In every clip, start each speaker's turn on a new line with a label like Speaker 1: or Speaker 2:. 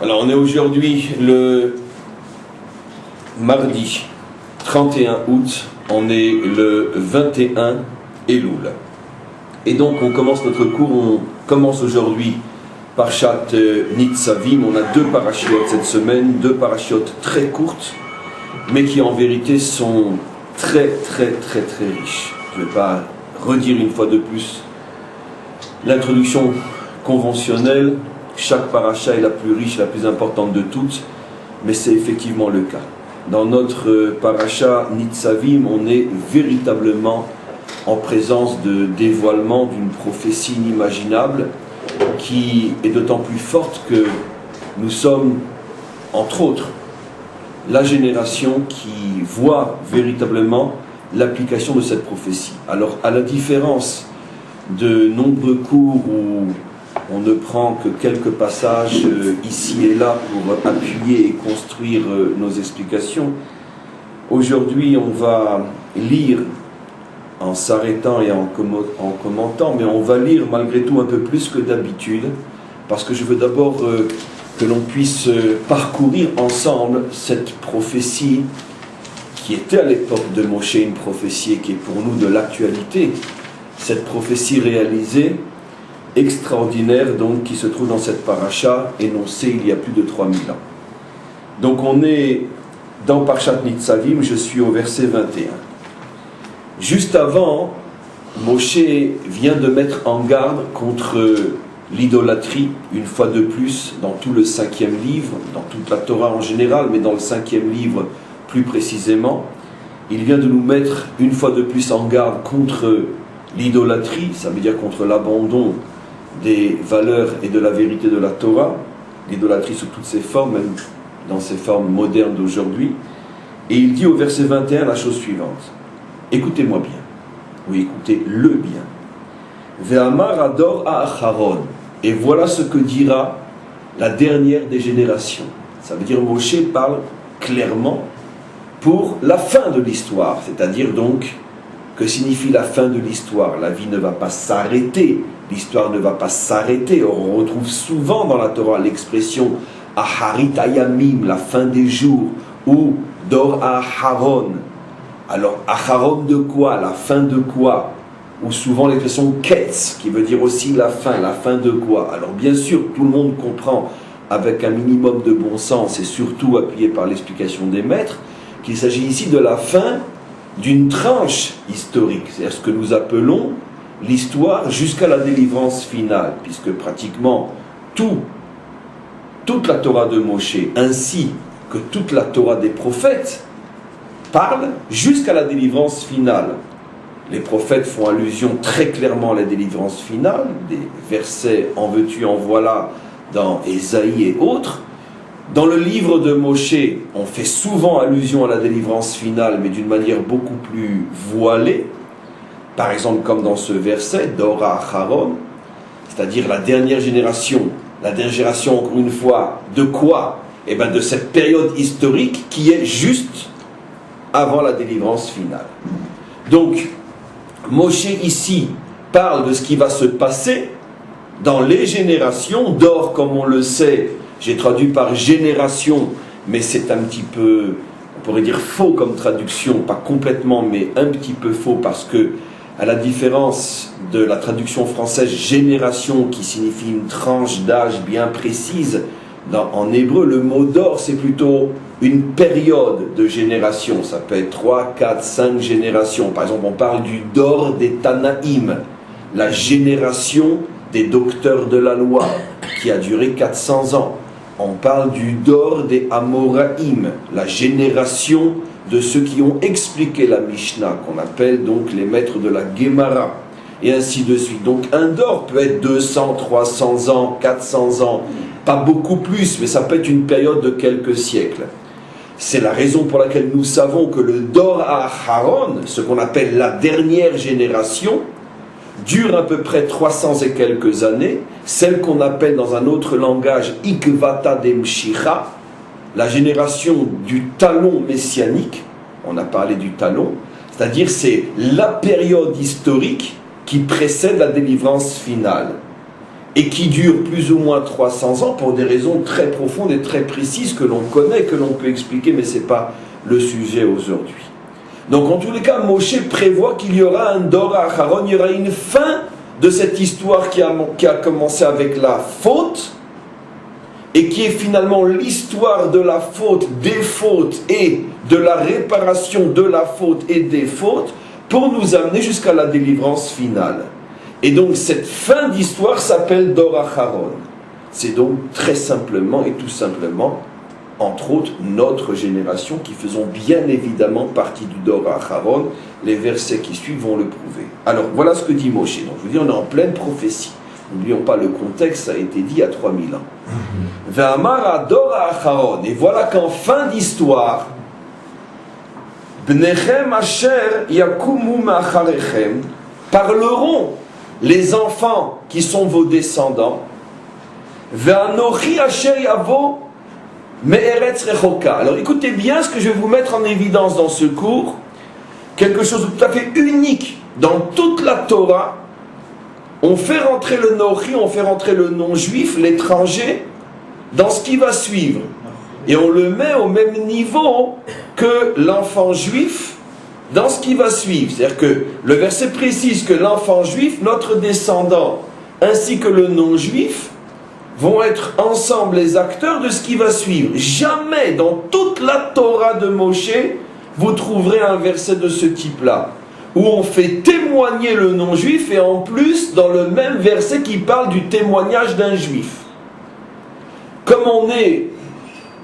Speaker 1: Alors on est aujourd'hui le mardi 31 août, on est le 21 Elul. Et donc on commence notre cours, on commence aujourd'hui Parshat Nitzavim. On a deux parachiotes cette semaine, deux parachiotes très courtes, mais qui en vérité sont très riches. Je ne vais pas redire une fois de plus l'introduction conventionnelle. Chaque paracha est la plus riche, la plus importante de toutes, mais c'est effectivement le cas. Dans notre paracha Nitzavim, on est véritablement en présence de dévoilement d'une prophétie inimaginable qui est d'autant plus forte que nous sommes, entre autres, la génération qui voit véritablement l'application de cette prophétie. Alors, à la différence de nombreux cours où on ne prend que quelques passages ici et là pour appuyer et construire nos explications, aujourd'hui on va lire en s'arrêtant et en commentant, mais on va lire malgré tout un peu plus que d'habitude, parce que je veux d'abord que l'on puisse parcourir ensemble cette prophétie qui était à l'époque de Moshe une prophétie qui est pour nous de l'actualité, cette prophétie réalisée, extraordinaire donc, qui se trouve dans cette paracha, énoncée il y a plus de 3000 ans. Donc on est dans Parshat Nitzavim, je suis au verset 21. Juste avant, Moshe vient de mettre en garde contre l'idolâtrie, une fois de plus, dans tout le 5e livre, dans toute la Torah en général, mais dans le 5e livre plus précisément. Il vient de nous mettre une fois de plus en garde contre l'idolâtrie, ça veut dire contre l'abandon des valeurs et de la vérité de la Torah, l'idolâtrie sous toutes ses formes, même dans ses formes modernes d'aujourd'hui. Et il dit au verset 21 la chose suivante. Écoutez-moi bien, oui, écoutez-le bien. Ve'amar ador ha'acharon. Et voilà ce que dira la dernière des générations. Ça veut dire Moshe parle clairement pour la fin de l'histoire, c'est-à-dire donc, que signifie la fin de l'histoire? La vie ne va pas s'arrêter, l'histoire ne va pas s'arrêter. On retrouve souvent dans la Torah l'expression Aharit Ayamim, la fin des jours, ou Dor Aharon. Alors, Aharon de quoi? La fin de quoi? Ou souvent l'expression Ketz, qui veut dire aussi la fin de quoi? Alors bien sûr, tout le monde comprend avec un minimum de bon sens et surtout appuyé par l'explication des maîtres, qu'il s'agit ici de la fin d'une tranche historique, c'est-à-dire ce que nous appelons l'histoire jusqu'à la délivrance finale, puisque pratiquement toute la Torah de Moshe, ainsi que toute la Torah des prophètes, parle jusqu'à la délivrance finale. Les prophètes font allusion très clairement à la délivrance finale, des versets en veux-tu, en voilà, dans Ésaïe et autres. Dans le livre de Moshe, on fait souvent allusion à la délivrance finale, mais d'une manière beaucoup plus voilée. Par exemple, comme dans ce verset, Dora Acharon, c'est-à-dire la dernière génération. La dernière génération, encore une fois, de quoi? Eh bien, de cette période historique qui est juste avant la délivrance finale. Donc, Moshe ici parle de ce qui va se passer dans les générations. Dor, comme on le sait, j'ai traduit par génération, mais c'est un petit peu, on pourrait dire faux comme traduction, pas complètement, mais un petit peu faux, parce que, à la différence de la traduction française génération, qui signifie une tranche d'âge bien précise, en hébreu, le mot d'or, c'est plutôt une période de génération. Ça peut être 3, 4, 5 générations. Par exemple, on parle du dor des Tanaïm, la génération des docteurs de la loi, qui a duré 400 ans. On parle du dor des Amoraïm, la génération de ceux qui ont expliqué la Mishnah, qu'on appelle donc les maîtres de la Gemara, et ainsi de suite. Donc un dor peut être 200, 300 ans, 400 ans, pas beaucoup plus, mais ça peut être une période de quelques siècles. C'est la raison pour laquelle nous savons que le dor Aharon, ce qu'on appelle la dernière génération, dure à peu près 300 et quelques années, celle qu'on appelle dans un autre langage Ikvata Demshicha, la génération du talon messianique. On a parlé du talon, c'est-à-dire c'est la période historique qui précède la délivrance finale. et qui dure plus ou moins 300 ans pour des raisons très profondes et très précises que l'on connaît, que l'on peut expliquer, mais ce n'est pas le sujet aujourd'hui. Donc en tous les cas, Moshe prévoit qu'il y aura un Dor Acharon, il y aura une fin de cette histoire qui a commencé avec la faute, et qui est finalement l'histoire de la faute, des fautes et de la réparation de la faute et des fautes, pour nous amener jusqu'à la délivrance finale. Et donc cette fin d'histoire s'appelle Dor Acharon. C'est donc très simplement et tout simplement, entre autres, notre génération qui faisons bien évidemment partie du Dor Acharon. Les versets qui suivent vont le prouver. Alors voilà ce que dit Moshe. Donc je vous dis, on est en pleine prophétie. N'oublions pas le contexte, ça a été dit il y a 3000 ans. Ve'amar Dor Acharon. Et voilà qu'en fin d'histoire, Bnechem asher yakumu ma'acharechem, parleront les enfants qui sont vos descendants, Ve'anochi asher yavo me'eretz rechoka. Alors écoutez bien ce que je vais vous mettre en évidence dans ce cours, quelque chose de tout à fait unique dans toute la Torah. On fait rentrer le Nochi, on fait rentrer le non-juif, l'étranger, dans ce qui va suivre. Et on le met au même niveau que l'enfant juif dans ce qui va suivre. C'est-à-dire que le verset précise que l'enfant juif, notre descendant, ainsi que le non-juif, vont être ensemble les acteurs de ce qui va suivre. Jamais dans toute la Torah de Moshe, vous trouverez un verset de ce type-là, où on fait témoigner le non-juif, et en plus, dans le même verset qui parle du témoignage d'un juif. Comme on est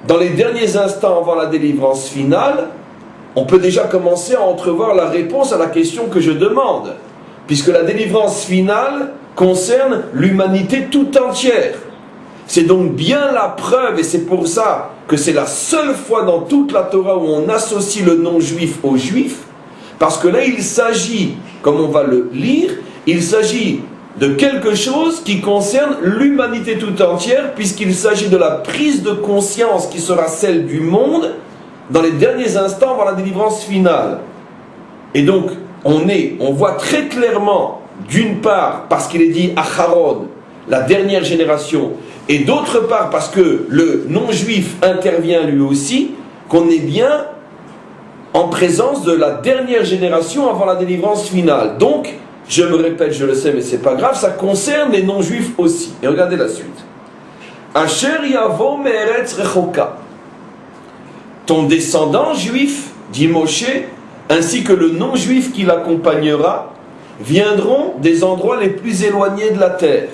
Speaker 1: dans les derniers instants avant la délivrance finale, on peut déjà commencer à entrevoir la réponse à la question que je demande, puisque la délivrance finale concerne l'humanité tout entière. C'est donc bien la preuve, et c'est pour ça que c'est la seule fois dans toute la Torah où on associe le non-juif au juif, parce que là il s'agit, comme on va le lire, il s'agit de quelque chose qui concerne l'humanité tout entière, puisqu'il s'agit de la prise de conscience qui sera celle du monde dans les derniers instants avant la délivrance finale. Et donc on voit très clairement, d'une part parce qu'il est dit Acharon, la dernière génération, et d'autre part parce que le non-juif intervient lui aussi, qu'on est bien en présence de la dernière génération avant la délivrance finale. Donc, je me répète, je le sais, mais c'est pas grave, ça concerne les non-juifs aussi. Et regardez la suite. Asher yavo me'eretz rechoka. Ton descendant juif, dit Moshe, ainsi que le non-juif qui l'accompagnera, viendront des endroits les plus éloignés de la terre.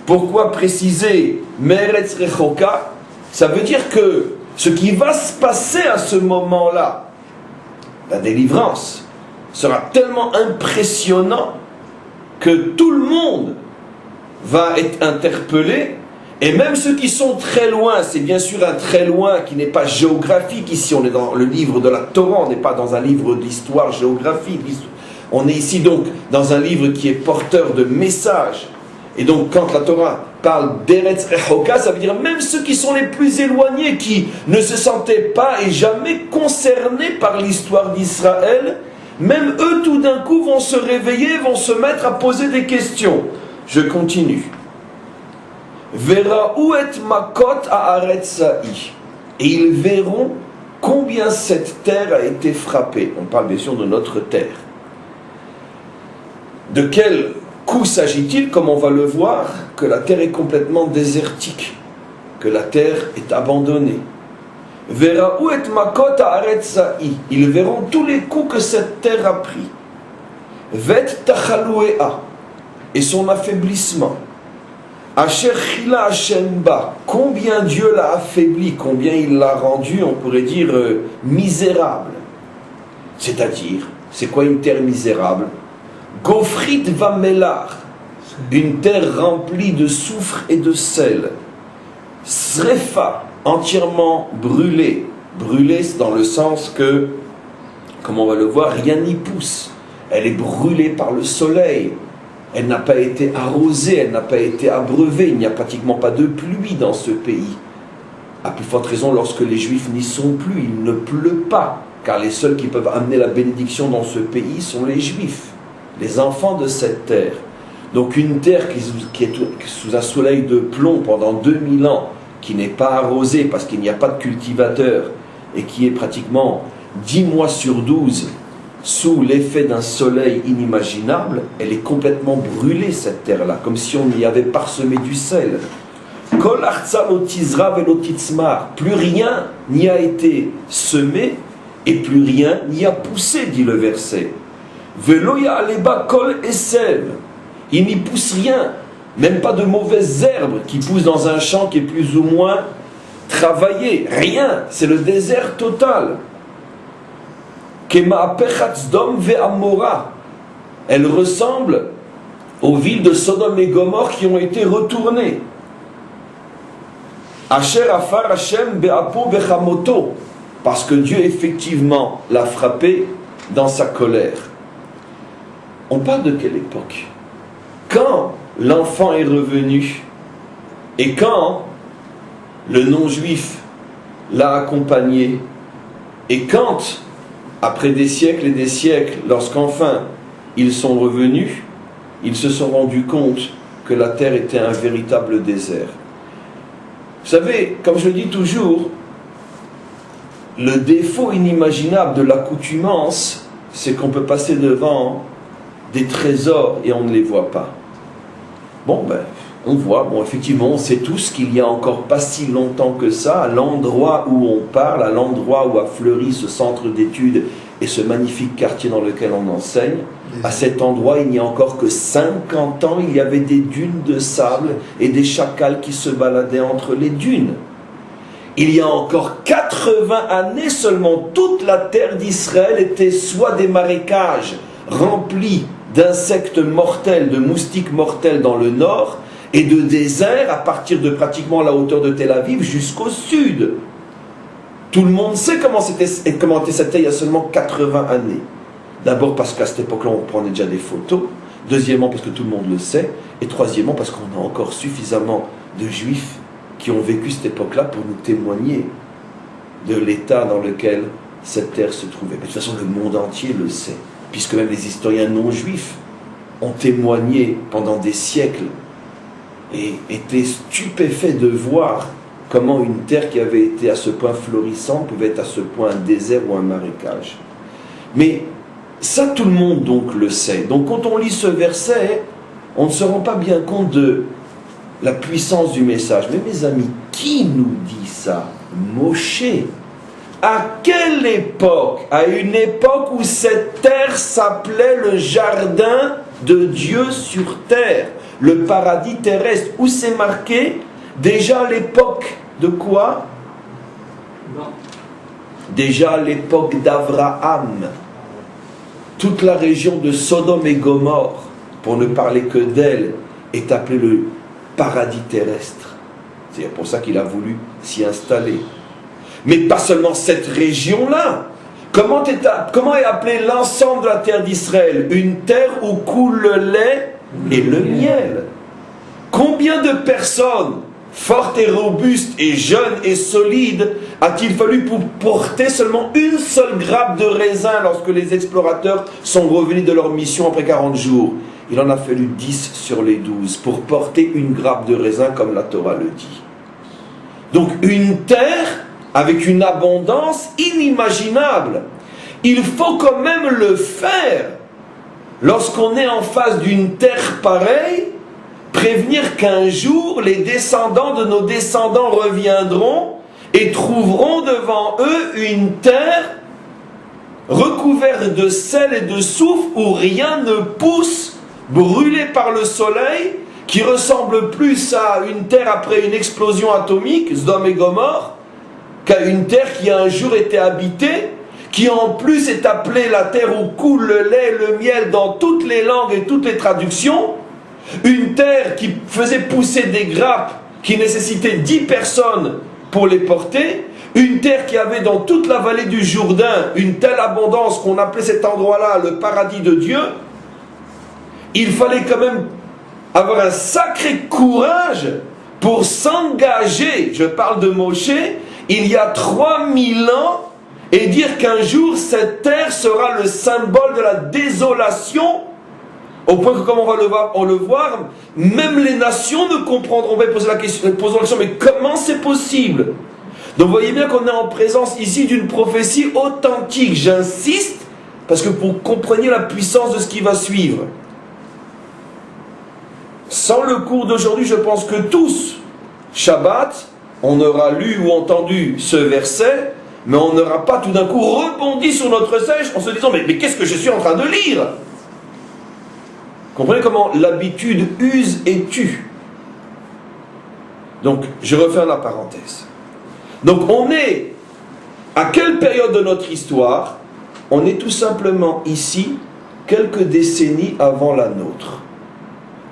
Speaker 1: Pourquoi préciser me'eretz rechoka? Ça veut dire que ce qui va se passer à ce moment-là, la délivrance, sera tellement impressionnant que tout le monde va être interpellé, et même ceux qui sont très loin. C'est bien sûr un très loin qui n'est pas géographique. Ici on est dans le livre de la Torah, on n'est pas dans un livre d'histoire géographique, on est ici donc dans un livre qui est porteur de messages. Et donc quand la Torah parle d'Eretz Rechoka, ça veut dire même ceux qui sont les plus éloignés, qui ne se sentaient pas et jamais concernés par l'histoire d'Israël, même eux tout d'un coup vont se réveiller, vont se mettre à poser des questions. Je continue. Verraou et makot haaretzai. Et ils verront combien cette terre a été frappée. On parle bien sûr de notre terre. De quel coup s'agit-il? Comme on va le voir, que la terre est complètement désertique, que la terre est abandonnée. Verraou et makot haaretzai. Ils verront tous les coups que cette terre a pris. Vet tachalouéa. Et son affaiblissement. Asher chila Hashem ba. Combien Dieu l'a affaibli, combien il l'a rendu, on pourrait dire, misérable. C'est-à-dire, c'est quoi une terre misérable? Gofrit vamelar. Une terre remplie de soufre et de sel. Srefa. Entièrement brûlée. Brûlée dans le sens que, comme on va le voir, rien n'y pousse. Elle est brûlée par le soleil. Elle n'a pas été arrosée, elle n'a pas été abreuvée. Il n'y a pratiquement pas de pluie dans ce pays. À plus forte raison lorsque les Juifs n'y sont plus. Il ne pleut pas, car les seuls qui peuvent amener la bénédiction dans ce pays sont les Juifs, les enfants de cette terre. Donc une terre qui est sous un soleil de plomb pendant 2000 ans, qui n'est pas arrosée parce qu'il n'y a pas de cultivateur, et qui est pratiquement 10 mois sur 12 sous l'effet d'un soleil inimaginable, elle est complètement brûlée, cette terre-là, comme si on y avait parsemé du sel. Kol artsa lo tizra velo titzmar. Plus rien n'y a été semé et plus rien n'y a poussé, dit le verset. Velo ya'aleba kol esev. Il n'y pousse rien, même pas de mauvaises herbes qui poussent dans un champ qui est plus ou moins travaillé. Rien, c'est le désert total. Kema'apechat Sdom ve'amora. Elle ressemble aux villes de Sodome et Gomorrhe qui ont été retournées. Asher afar Hashem be'apo bechamoto, parce que Dieu effectivement l'a frappé dans sa colère. On parle de quelle époque? Quand l'enfant est revenu et quand le non-juif l'a accompagné et quand, après des siècles et des siècles, lorsqu'enfin ils sont revenus, ils se sont rendus compte que la terre était un véritable désert. Vous savez, comme je le dis toujours, le défaut inimaginable de l'accoutumance, c'est qu'on peut passer devant des trésors et on ne les voit pas. Bon, on voit, effectivement, on sait tous qu'il y a encore pas si longtemps que ça, à l'endroit où on parle, à l'endroit où a fleuri ce centre d'études et ce magnifique quartier dans lequel on enseigne, à cet endroit, il n'y a encore que 50 ans, il y avait des dunes de sable et des chacals qui se baladaient entre les dunes. Il y a encore 80 années seulement, toute la terre d'Israël était soit des marécages remplis d'insectes mortels, de moustiques mortels dans le nord, et de déserts à partir de pratiquement la hauteur de Tel Aviv jusqu'au sud. Tout le monde sait comment c'était il y a seulement 80 années. D'abord parce qu'à cette époque-là, on prenait déjà des photos. Deuxièmement, parce que tout le monde le sait. Et troisièmement, parce qu'on a encore suffisamment de juifs qui ont vécu cette époque-là pour nous témoigner de l'état dans lequel cette terre se trouvait. Mais de toute façon, le monde entier le sait, puisque même les historiens non-juifs ont témoigné pendant des siècles et étaient stupéfaits de voir comment une terre qui avait été à ce point florissante pouvait être à ce point un désert ou un marécage. Mais ça, tout le monde donc le sait. Donc quand on lit ce verset, on ne se rend pas bien compte de la puissance du message. Mais mes amis, qui nous dit ça? Moshe. À quelle époque? À une époque où cette terre s'appelait le jardin de Dieu sur terre, le paradis terrestre, où c'est marqué déjà à l'époque de quoi? Déjà à l'époque d'Abraham. Toute la région de Sodome et Gomorrhe, pour ne parler que d'elle, est appelée le paradis terrestre. C'est pour ça qu'il a voulu s'y installer. Mais pas seulement cette région-là. Comment est appelé l'ensemble de la terre d'Israël? Une terre où coule le lait et le miel. Combien de personnes fortes et robustes et jeunes et solides a-t-il fallu pour porter seulement une seule grappe de raisin lorsque les explorateurs sont revenus de leur mission après 40 jours? Il en a fallu 10 sur les 12 pour porter une grappe de raisin comme la Torah le dit. Donc une terre avec une abondance inimaginable. Il faut quand même le faire lorsqu'on est en face d'une terre pareille, prévenir qu'un jour les descendants de nos descendants reviendront et trouveront devant eux une terre recouverte de sel et de soufre où rien ne pousse, brûlée par le soleil, qui ressemble plus à une terre après une explosion atomique, Sodome et Gomorrhe, qu'à une terre qui a un jour été habitée, qui en plus est appelée la terre où coule le lait et le miel dans toutes les langues et toutes les traductions, une terre qui faisait pousser des grappes qui nécessitaient 10 personnes pour les porter, une terre qui avait dans toute la vallée du Jourdain une telle abondance qu'on appelait cet endroit-là le paradis de Dieu. Il fallait quand même avoir un sacré courage pour s'engager, je parle de Moshe, il y a 3000 ans, et dire qu'un jour cette terre sera le symbole de la désolation Au point que, comme on le voir, même les nations ne comprendront pas. Posons la question, mais comment c'est possible? Donc vous voyez bien qu'on est en présence ici d'une prophétie authentique. J'insiste, parce que pour comprendre la puissance de ce qui va suivre. Sans le cours d'aujourd'hui, je pense que tous, Shabbat, on aura lu ou entendu ce verset, mais on n'aura pas tout d'un coup rebondi sur notre siège en se disant mais qu'est-ce que je suis en train de lire? Comprenez comment l'habitude use et tue. Donc, je referme la parenthèse. Donc, on est à quelle période de notre histoire? On est tout simplement ici, quelques décennies avant la nôtre.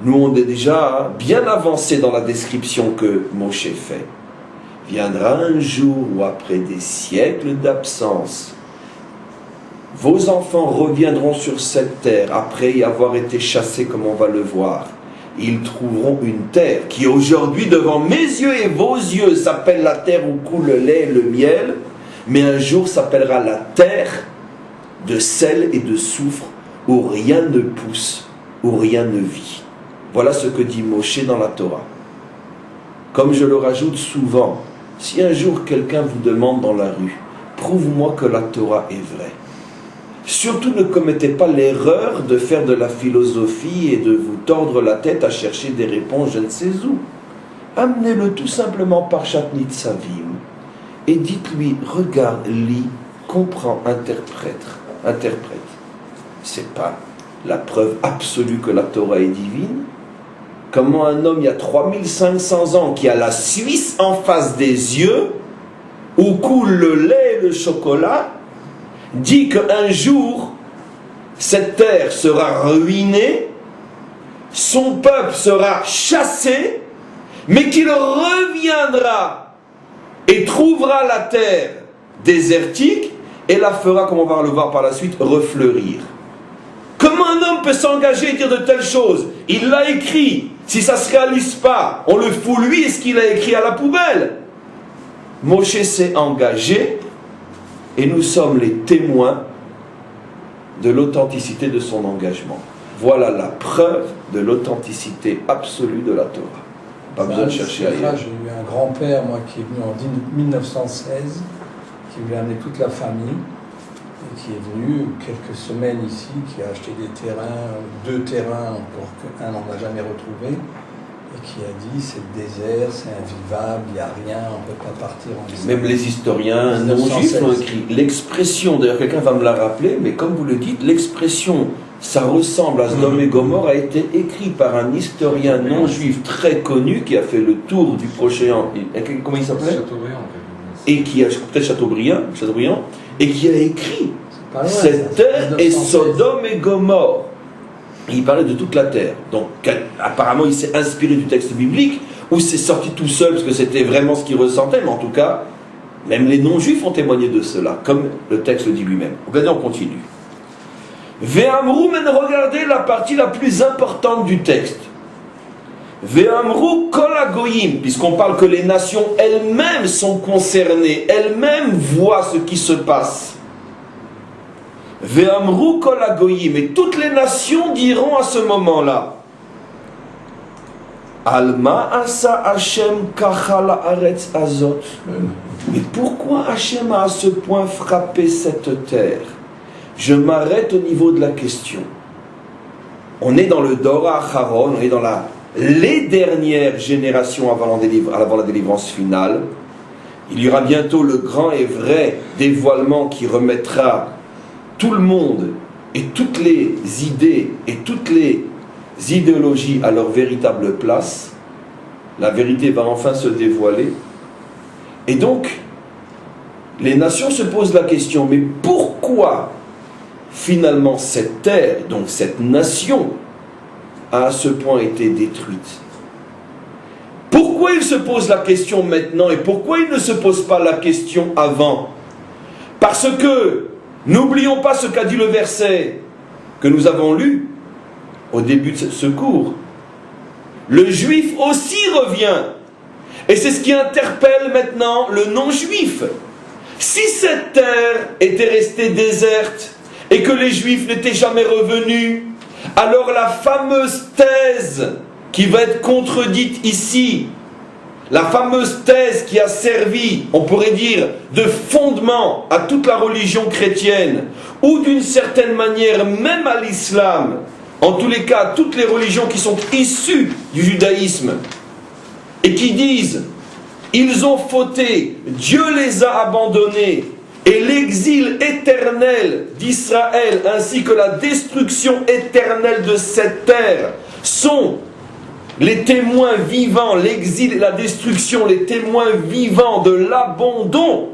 Speaker 1: Nous, on est déjà bien avancé dans la description que Moshe fait. Viendra un jour où, après des siècles d'absence, vos enfants reviendront sur cette terre après y avoir été chassés comme on va le voir. Ils trouveront une terre qui aujourd'hui devant mes yeux et vos yeux s'appelle la terre où coule le lait et le miel, mais un jour s'appellera la terre de sel et de soufre où rien ne pousse, où rien ne vit. Voilà ce que dit Moshe dans la Torah. Comme je le rajoute souvent, si un jour quelqu'un vous demande dans la rue, prouve-moi que la Torah est vraie. Surtout ne commettez pas l'erreur de faire de la philosophie et de vous tordre la tête à chercher des réponses je ne sais où. Amenez-le tout simplement par Parshat Nitzavim et dites-lui, regarde, lis, comprends, interprète. C'est pas la preuve absolue que la Torah est divine. Comment un homme il y a 3500 ans qui a la Suisse en face des yeux, où coule le lait et le chocolat, dit qu'un jour, cette terre sera ruinée, son peuple sera chassé, mais qu'il reviendra et trouvera la terre désertique et la fera, comme on va le voir par la suite, refleurir. Comment un homme peut s'engager et dire de telles choses? Il l'a écrit. Si ça ne se réalise pas, on le fout lui et ce qu'il a écrit à la poubelle. Moshe s'est engagé et nous sommes les témoins de l'authenticité de son engagement. Voilà la preuve de l'authenticité absolue de la Torah. Pas besoin de chercher ailleurs.
Speaker 2: J'ai eu un grand-père, moi, qui est venu en 1916, qui voulait amener toute la famille, et qui est venu quelques semaines ici, qui a acheté des terrains, 2 terrains, alors qu'un on n'a jamais retrouvé, et qui a dit c'est le désert, c'est invivable, il n'y a rien, on ne peut pas partir en Israël.
Speaker 1: Même les historiens non-juifs l'ont écrit. L'expression, d'ailleurs quelqu'un va me la rappeler, mais comme vous le dites, l'expression ça ressemble à Sodome et Gomorrhe a été écrit par un historien non-juif très connu qui a fait le tour du Proche-Orient. Comment il s'appelait?
Speaker 3: Chateaubriand.
Speaker 1: Et qui a, peut-être Chateaubriand, et qui a écrit
Speaker 2: loin,
Speaker 1: cette terre est Sodome et Gomorrhe. Il parlait de toute la terre. Donc apparemment il s'est inspiré du texte biblique, ou c'est sorti tout seul parce que c'était vraiment ce qu'il ressentait, mais en tout cas, même les non-juifs ont témoigné de cela, comme le texte le dit lui-même. Regardez, on continue. Ve'amrou, mais regardez la partie la plus importante du texte. Ve'amrou kol hagoyim, puisqu'on parle que les nations elles-mêmes sont concernées, elles-mêmes voient ce qui se passe. Ve'amrou kol hagoyim, et toutes les nations diront à ce moment-là, Alma asa Hashem kachal haaretz azot. Mais pourquoi Hashem a à ce point frappé cette terre? Je m'arrête au niveau de la question. On est dans le Dora Acharon, on est dans les dernières générations avant la délivrance finale. Il y aura bientôt le grand et vrai dévoilement qui remettra tout le monde et toutes les idées et toutes les idéologies à leur véritable place. La vérité va enfin se dévoiler. Et donc, les nations se posent la question, mais pourquoi finalement cette terre, donc cette nation, a à ce point été détruite? Pourquoi il se pose la question maintenant et pourquoi il ne se pose pas la question avant? Parce que, n'oublions pas ce qu'a dit le verset que nous avons lu au début de ce cours. Le juif aussi revient. Et c'est ce qui interpelle maintenant le non-juif. Si cette terre était restée déserte et que les juifs n'étaient jamais revenus, alors la fameuse thèse qui va être contredite ici, la fameuse thèse qui a servi, on pourrait dire, de fondement à toute la religion chrétienne, ou d'une certaine manière même à l'islam, en tous les cas, toutes les religions qui sont issues du judaïsme, et qui disent, ils ont fauté, Dieu les a abandonnés, et l'exil éternel d'Israël, ainsi que la destruction éternelle de cette terre, sont les témoins vivants, l'exil et la destruction, les témoins vivants de l'abandon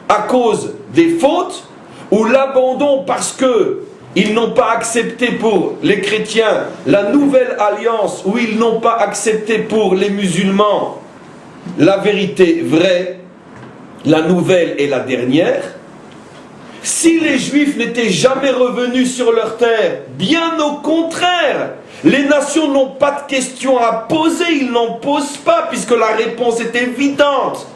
Speaker 1: à cause des fautes, ou l'abandon parce que ils n'ont pas accepté pour les chrétiens la nouvelle alliance, ou ils n'ont pas accepté pour les musulmans la vérité vraie, la nouvelle et la dernière. Si les Juifs n'étaient jamais revenus sur leur terre, bien au contraire, les nations n'ont pas de questions à poser, ils n'en posent pas, puisque la réponse est évidente.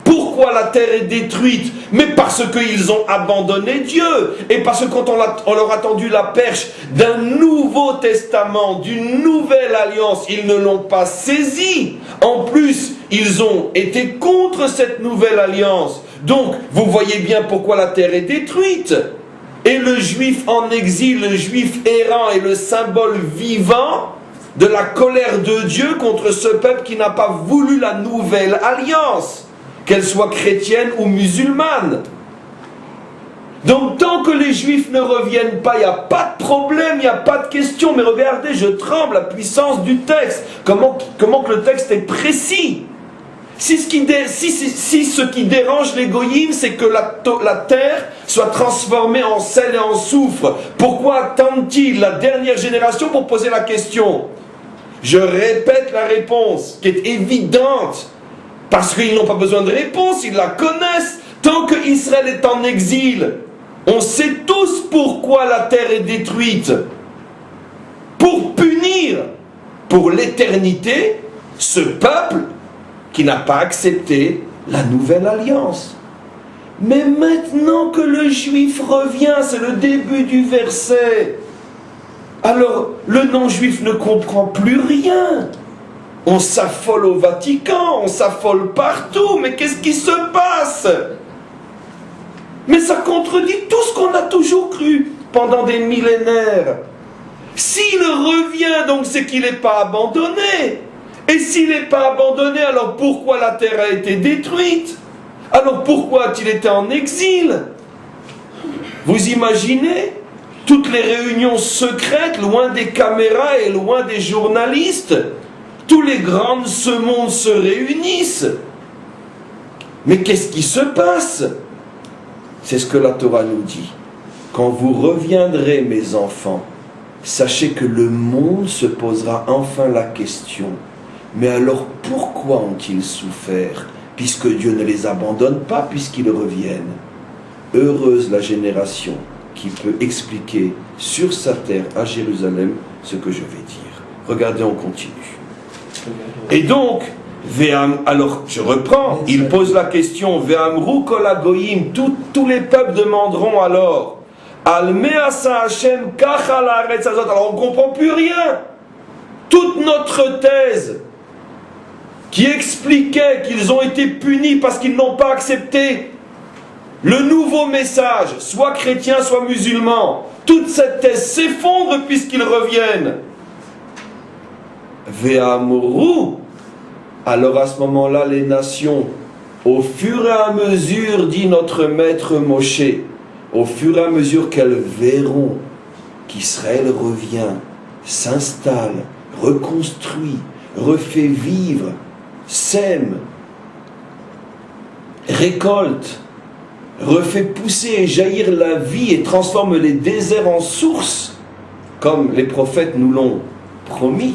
Speaker 1: Pourquoi la terre est détruite? Mais parce qu'ils ont abandonné Dieu, et parce que quand on leur a tendu la perche d'un nouveau testament, d'une nouvelle alliance, ils ne l'ont pas saisi. En plus, ils ont été contre cette nouvelle alliance. Donc, vous voyez bien pourquoi la terre est détruite. Et le juif en exil, le juif errant est le symbole vivant de la colère de Dieu contre ce peuple qui n'a pas voulu la nouvelle alliance, qu'elle soit chrétienne ou musulmane. Donc tant que les juifs ne reviennent pas, il n'y a pas de problème, il n'y a pas de question. Mais regardez, je tremble, la puissance du texte. Comment que le texte est précis. Si ce qui dérange les goyim, c'est que la terre soit transformée en sel et en soufre. Pourquoi attendent-ils la dernière génération pour poser la question? Je répète la réponse, qui est évidente, parce qu'ils n'ont pas besoin de réponse, ils la connaissent. Tant que Israël est en exil, on sait tous pourquoi la terre est détruite. Pour punir, pour l'éternité, ce peuple qui n'a pas accepté la nouvelle alliance. Mais maintenant que le juif revient, c'est le début du verset, alors le non-juif ne comprend plus rien. On s'affole au Vatican, on s'affole partout, mais qu'est-ce qui se passe? Mais ça contredit tout ce qu'on a toujours cru pendant des millénaires. S'il revient, donc c'est qu'il n'est pas abandonné. Et s'il n'est pas abandonné, alors pourquoi la terre a été détruite? Alors pourquoi a-t-il été en exil? Vous imaginez toutes les réunions secrètes, loin des caméras et loin des journalistes? Tous les grands de ce monde se réunissent. Mais qu'est-ce qui se passe? C'est ce que la Torah nous dit. Quand vous reviendrez, mes enfants, sachez que le monde se posera enfin la question. Mais alors pourquoi ont-ils souffert? Puisque Dieu ne les abandonne pas, puisqu'ils reviennent. Heureuse la génération qui peut expliquer sur sa terre, à Jérusalem, ce que je vais dire. Regardez, on continue. Et donc, alors je reprends, il pose la question, Ve'amru kol hagoyim, tous les peuples demanderont alors, Al me'asa Hashem kacha la'aretz hazot. Alors on ne comprend plus rien. Toute notre thèse qui expliquait qu'ils ont été punis parce qu'ils n'ont pas accepté le nouveau message, soit chrétien, soit musulman, toute cette thèse s'effondre puisqu'ils reviennent. Ve'amru. Alors à ce moment-là, les nations, au fur et à mesure, dit notre maître Moshe, au fur et à mesure qu'elles verront qu'Israël revient, s'installe, reconstruit, refait vivre, sème, récolte, refait pousser et jaillir la vie et transforme les déserts en sources, comme les prophètes nous l'ont promis,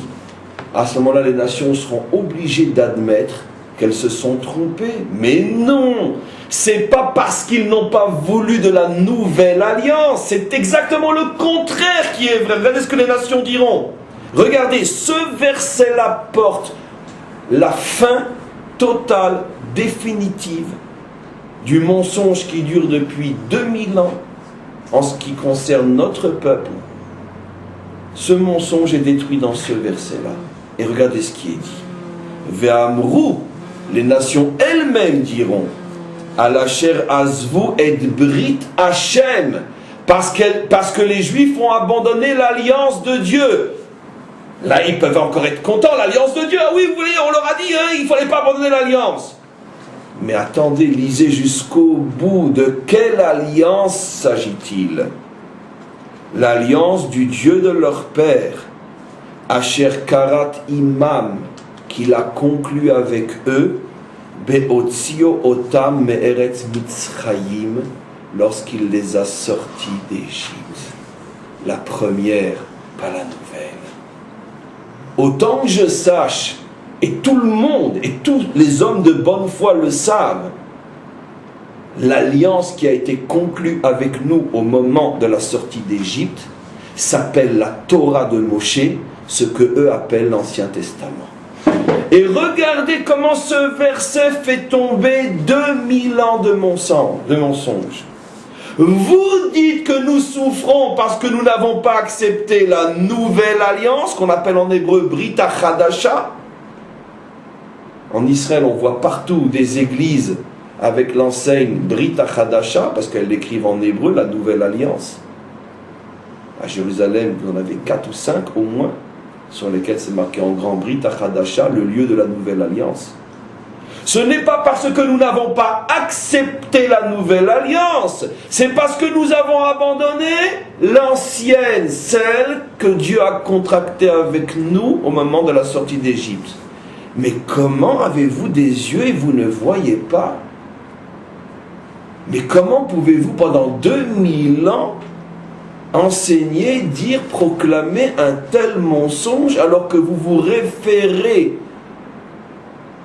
Speaker 1: à ce moment-là, les nations seront obligées d'admettre qu'elles se sont trompées. Mais non, c'est pas parce qu'ils n'ont pas voulu de la nouvelle alliance, c'est exactement le contraire qui est vrai. Regardez ce que les nations diront. Regardez, ce verset-là porte la fin totale, définitive du mensonge qui dure depuis 2000 ans en ce qui concerne notre peuple. Ce mensonge est détruit dans ce verset-là. Et regardez ce qui est dit. Ve'amru, les nations elles-mêmes diront, Alacher azvu et brit Hashem, parce que les Juifs ont abandonné l'alliance de Dieu. Là, ils peuvent encore être contents, l'alliance de Dieu. Ah oui, vous voyez, on leur a dit, hein, il ne fallait pas abandonner l'alliance. Mais attendez, lisez jusqu'au bout. De quelle alliance s'agit-il? L'alliance du Dieu de leur père, Asher Karat Imam, qu'il a conclu avec eux, Beotzio Otam Me'eretz Mitzrayim, lorsqu'il les a sortis d'Égypte. La première, pas la nouvelle. Autant que je sache, et tout le monde, et tous les hommes de bonne foi le savent, l'alliance qui a été conclue avec nous au moment de la sortie d'Égypte s'appelle la Torah de Moshe, ce que eux appellent l'Ancien Testament. Et regardez comment ce verset fait tomber 2000 ans de mensonges. Vous dites que nous souffrons parce que nous n'avons pas accepté la nouvelle alliance, qu'on appelle en hébreu Brit HaChadasha. En Israël, on voit partout des églises avec l'enseigne Brit HaChadasha, parce qu'elles l'écrivent en hébreu, la nouvelle alliance. À Jérusalem, vous en avez 4 ou 5 au moins, sur lesquels c'est marqué en grand Brit HaChadasha, le lieu de la nouvelle alliance. Ce n'est pas parce que nous n'avons pas accepté la nouvelle alliance, c'est parce que nous avons abandonné l'ancienne, celle que Dieu a contractée avec nous au moment de la sortie d'Égypte. Mais comment avez-vous des yeux et vous ne voyez pas? Mais comment pouvez-vous pendant 2000 ans enseigner, dire, proclamer un tel mensonge alors que vous vous référez,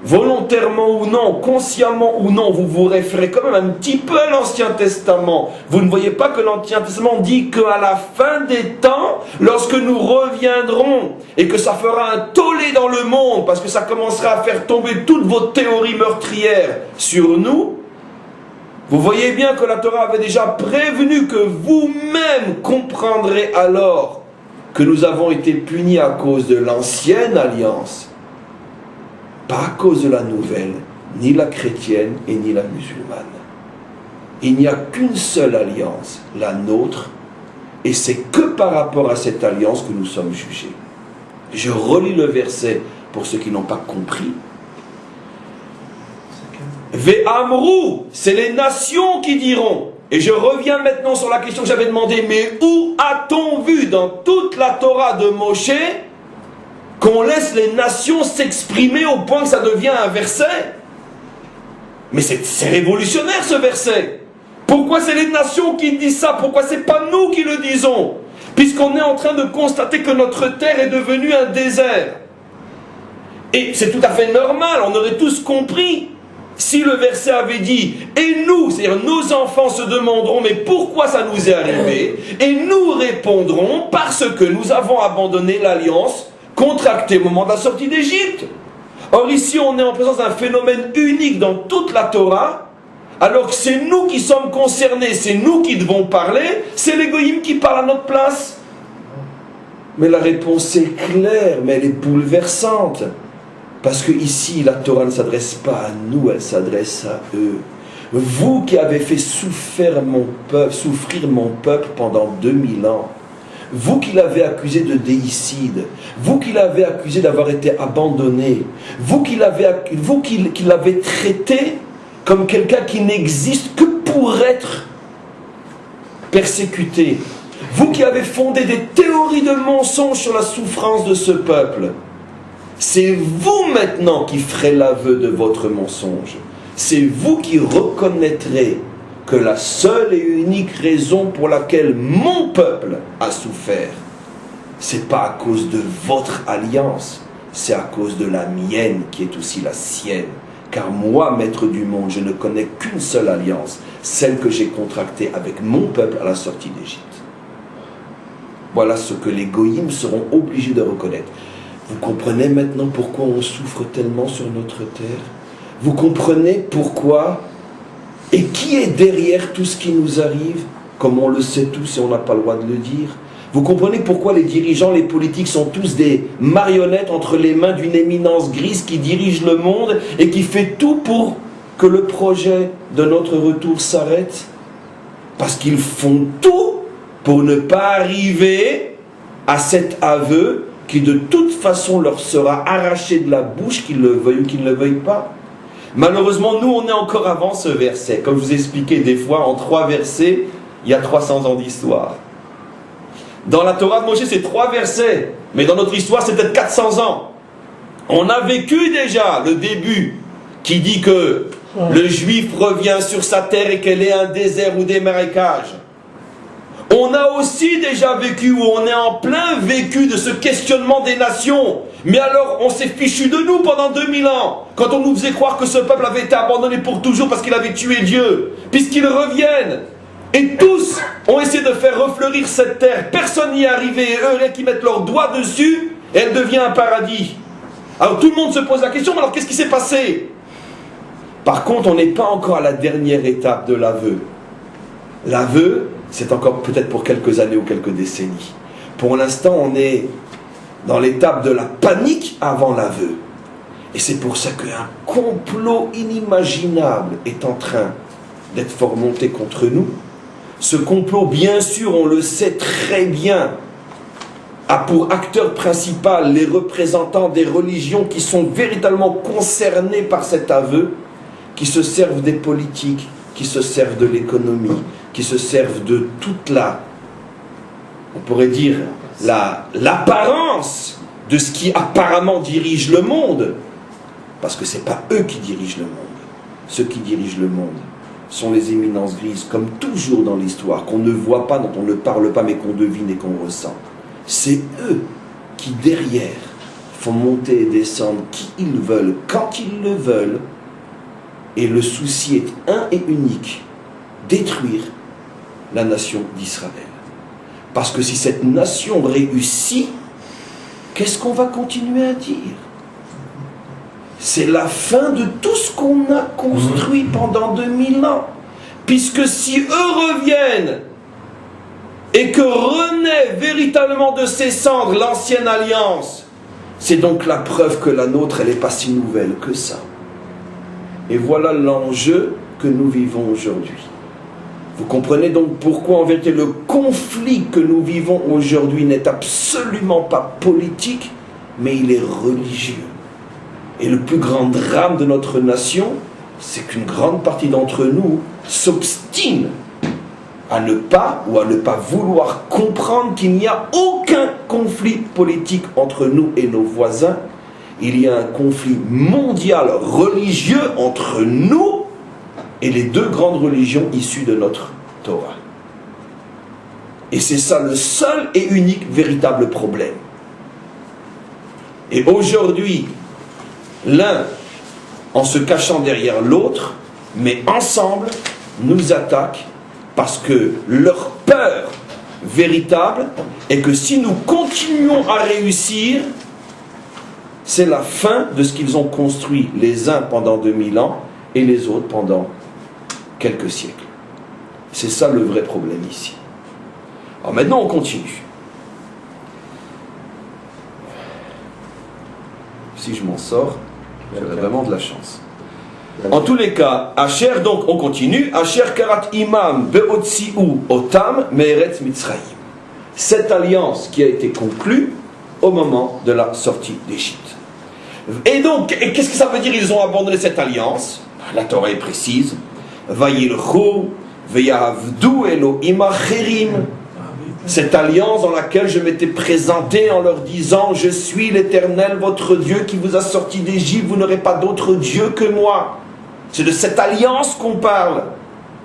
Speaker 1: volontairement ou non, consciemment ou non, vous vous référez quand même un petit peu à l'Ancien Testament. Vous ne voyez pas que l'Ancien Testament dit qu'à la fin des temps, lorsque nous reviendrons et que ça fera un tollé dans le monde parce que ça commencera à faire tomber toutes vos théories meurtrières sur nous, vous voyez bien que la Torah avait déjà prévenu que vous-même comprendrez alors que nous avons été punis à cause de l'ancienne alliance, pas à cause de la nouvelle, ni la chrétienne et ni la musulmane. Il n'y a qu'une seule alliance, la nôtre, et c'est que par rapport à cette alliance que nous sommes jugés. Je relis le verset pour ceux qui n'ont pas compris. Ve'amru, c'est les nations qui diront. Et je reviens maintenant sur la question que j'avais demandé, mais où a-t-on vu dans toute la Torah de Moshe qu'on laisse les nations s'exprimer au point que ça devient un verset? Mais c'est révolutionnaire ce verset. Pourquoi c'est les nations qui disent ça? Pourquoi c'est pas nous qui le disons? Puisqu'on est en train de constater que notre terre est devenue un désert. Et c'est tout à fait normal, on aurait tous compris si le verset avait dit « Et nous, c'est-à-dire nos enfants se demanderont « Mais pourquoi ça nous est arrivé ?» Et nous répondrons « Parce que nous avons abandonné l'alliance contractée au moment de la sortie d'Égypte. » Or ici, on est en présence d'un phénomène unique dans toute la Torah, alors que c'est nous qui sommes concernés, c'est nous qui devons parler, c'est les goïms qui parlent à notre place. Mais la réponse est claire, mais elle est bouleversante. Parce que ici, la Torah ne s'adresse pas à nous, elle s'adresse à eux. Vous qui avez fait souffrir mon peuple pendant 2000 ans, vous qui l'avez accusé de déicide, vous qui l'avez accusé d'avoir été abandonné, vous qui l'avez traité comme quelqu'un qui n'existe que pour être persécuté, vous qui avez fondé des théories de mensonges sur la souffrance de ce peuple, c'est vous maintenant qui ferez l'aveu de votre mensonge. C'est vous qui reconnaîtrez que la seule et unique raison pour laquelle mon peuple a souffert, c'est pas à cause de votre alliance, c'est à cause de la mienne qui est aussi la sienne. Car moi, maître du monde, je ne connais qu'une seule alliance, celle que j'ai contractée avec mon peuple à la sortie d'Égypte. Voilà ce que les goïms seront obligés de reconnaître. Vous comprenez maintenant pourquoi on souffre tellement sur notre terre? Vous comprenez pourquoi et qui est derrière tout ce qui nous arrive, comme on le sait tous et on n'a pas le droit de le dire? Vous comprenez pourquoi les dirigeants, les politiques sont tous des marionnettes entre les mains d'une éminence grise qui dirige le monde et qui fait tout pour que le projet de notre retour s'arrête? Parce qu'ils font tout pour ne pas arriver à cet aveu qui de toute façon leur sera arraché de la bouche, qu'ils le veuillent ou qu'ils ne le veuillent pas. Malheureusement, nous, on est encore avant ce verset. Comme je vous ai expliqué des fois, en 3 versets, il y a 300 ans d'histoire. Dans la Torah de Moshe, c'est 3 versets. Mais dans notre histoire, c'est peut-être 400 ans. On a vécu déjà le début qui dit que le juif revient sur sa terre et qu'elle est un désert ou des marécages. On a aussi déjà vécu, où on est en plein vécu de ce questionnement des nations. Mais alors, on s'est fichu de nous pendant 2000 ans, quand on nous faisait croire que ce peuple avait été abandonné pour toujours parce qu'il avait tué Dieu, puisqu'ils reviennent. Et tous ont essayé de faire refleurir cette terre. Personne n'y est arrivé, et eux, rien qui mettent leurs doigts dessus, et elle devient un paradis. Alors tout le monde se pose la question, mais alors qu'est-ce qui s'est passé? Par contre, on n'est pas encore à la dernière étape de l'aveu. L'aveu, c'est encore peut-être pour quelques années ou quelques décennies. Pour l'instant, on est dans l'étape de la panique avant l'aveu. Et c'est pour ça qu'un complot inimaginable est en train d'être fomenté contre nous. Ce complot, bien sûr, on le sait très bien, a pour acteur principal les représentants des religions qui sont véritablement concernés par cet aveu, qui se servent des politiques, qui se servent de l'économie, qui se servent de toute on pourrait dire, l'apparence de ce qui apparemment dirige le monde. Parce que ce n'est pas eux qui dirigent le monde. Ceux qui dirigent le monde sont les éminences grises, comme toujours dans l'histoire, qu'on ne voit pas, dont on ne parle pas, mais qu'on devine et qu'on ressent. C'est eux qui, derrière, font monter et descendre qui ils veulent, quand ils le veulent. Et le souci est un et unique, détruire la nation d'Israël. Parce que si cette nation réussit, qu'est-ce qu'on va continuer à dire? C'est la fin de tout ce qu'on a construit pendant 2000 ans. Puisque si eux reviennent et que renaît véritablement de ses cendres l'ancienne alliance, c'est donc la preuve que la nôtre, elle n'est pas si nouvelle que ça. Et voilà l'enjeu que nous vivons aujourd'hui. Vous comprenez donc pourquoi en vérité le conflit que nous vivons aujourd'hui n'est absolument pas politique, mais il est religieux. Et le plus grand drame de notre nation, c'est qu'une grande partie d'entre nous s'obstine à ne pas ou à ne pas vouloir comprendre qu'il n'y a aucun conflit politique entre nous et nos voisins. Il y a un conflit mondial religieux entre nous et les 2 grandes religions issues de notre Torah. Et c'est ça le seul et unique véritable problème. Et aujourd'hui, l'un en se cachant derrière l'autre, mais ensemble, nous attaquent parce que leur peur véritable est que si nous continuons à réussir, c'est la fin de ce qu'ils ont construit les uns pendant 2000 ans et les autres pendant quelques siècles. C'est ça le vrai problème ici. Alors maintenant on continue. Si je m'en sors, j'aurai vraiment de la chance. En tous les cas, Asher, donc on continue, Asher karat imam beotziu otam me'eretz Mitzrayim. Cette alliance qui a été conclue au moment de la sortie d'Égypte. Et donc, qu'est-ce que ça veut dire? Ils ont abandonné cette alliance. La Torah est précise. Vayilchu ve'yavdu Elohim acherim. Cette alliance dans laquelle je m'étais présenté en leur disant: je suis l'Éternel, votre Dieu, qui vous a sorti d'Égypte, vous n'aurez pas d'autre Dieu que moi. C'est de cette alliance qu'on parle.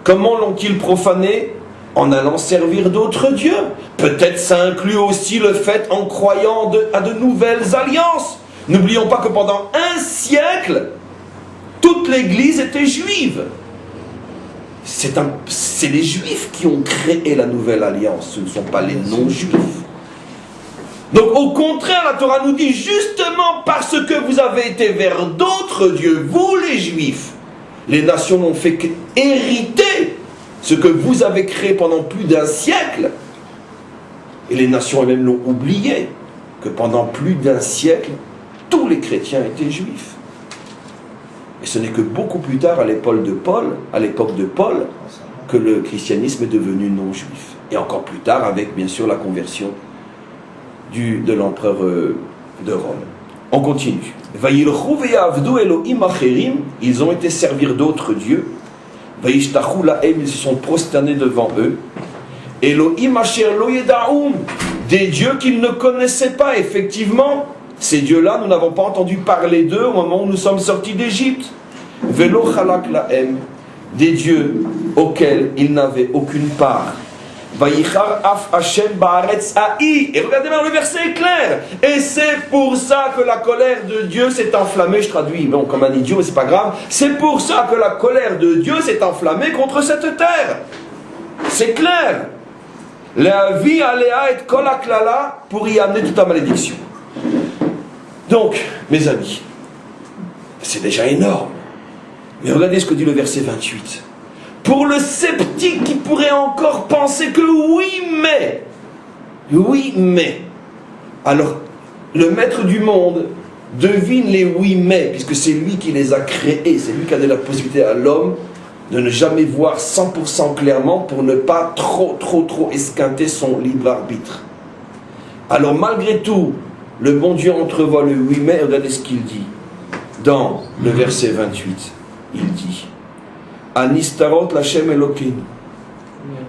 Speaker 1: Comment l'ont-ils profané? En allant servir d'autres dieux. Peut-être ça inclut aussi le fait en croyant à de nouvelles alliances. N'oublions pas que pendant 1 siècle, toute l'Église était juive. C'est les Juifs qui ont créé la nouvelle alliance, ce ne sont pas les non-Juifs. Donc au contraire, la Torah nous dit justement parce que vous avez été vers d'autres dieux, vous les Juifs, les nations n'ont fait qu'hériter ce que vous avez créé pendant plus d'1 siècle. Et les nations elles-mêmes l'ont oublié, que pendant plus d'un siècle, tous les chrétiens étaient juifs. Et ce n'est que beaucoup plus tard, à l'époque de Paul, que le christianisme est devenu non-juif. Et encore plus tard, avec bien sûr la conversion de l'empereur de Rome. On continue. Ils ont été servir d'autres dieux. Ils se sont prosternés devant eux. Des dieux qu'ils ne connaissaient pas. Effectivement, ces dieux-là, nous n'avons pas entendu parler d'eux au moment où nous sommes sortis d'Égypte. Des dieux auxquels ils n'avaient aucune part. Et regardez bien, le verset est clair. Et c'est pour ça que la colère de Dieu s'est enflammée. Je traduis bon, comme un idiot, mais c'est pas grave. C'est pour ça que la colère de Dieu s'est enflammée contre cette terre. C'est clair. La vie aléa et kolaklala pour y amener toute la malédiction. Donc, mes amis, c'est déjà énorme. Mais regardez ce que dit le verset 28. Pour le sceptique qui pourrait encore penser que oui mais, alors le maître du monde devine les oui mais, puisque c'est lui qui les a créés, c'est lui qui a donné la possibilité à l'homme de ne jamais voir 100% clairement pour ne pas trop esquinter son libre arbitre. Alors malgré tout, le bon Dieu entrevoit le oui mais, regardez ce qu'il dit dans le verset 28. Il dit Anistarot Lachem Elokin.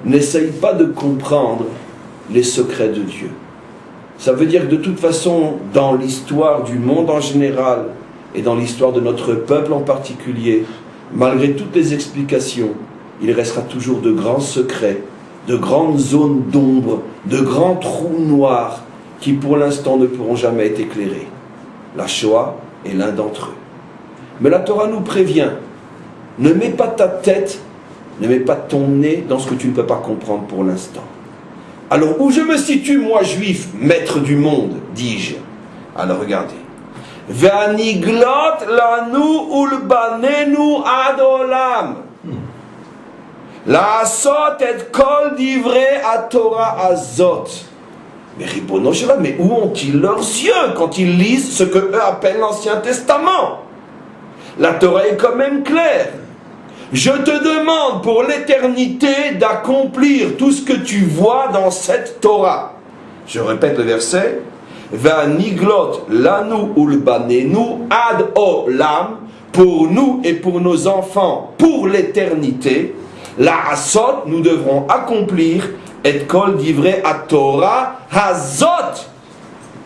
Speaker 1: N'essaye pas de comprendre les secrets de Dieu. Ça veut dire que de toute façon, dans l'histoire du monde en général et dans l'histoire de notre peuple en particulier, malgré toutes les explications, il restera toujours de grands secrets, de grandes zones d'ombre, de grands trous noirs qui pour l'instant ne pourront jamais être éclairés. La Shoah est l'un d'entre eux. Mais la Torah nous prévient. Ne mets pas ta tête, ne mets pas ton nez dans ce que tu ne peux pas comprendre pour l'instant. Alors, où je me situe, moi, juif, maître du monde, dis-je. Alors, regardez. Ve'aniglot lanu ulbanenu ad olam. La'asot et kol divrei haTorah azot. Mais Ribono Shel Olam, mais où ont-ils leurs yeux quand ils lisent ce que eux appellent l'Ancien Testament? La Torah est quand même claire. Je te demande pour l'éternité d'accomplir tout ce que tu vois dans cette Torah. Je répète le verset. Va'niglot lanu ulbanenu ad olam, pour nous et pour nos enfants, pour l'éternité. La asot, nous devrons accomplir et kol divrei haTorah hazot.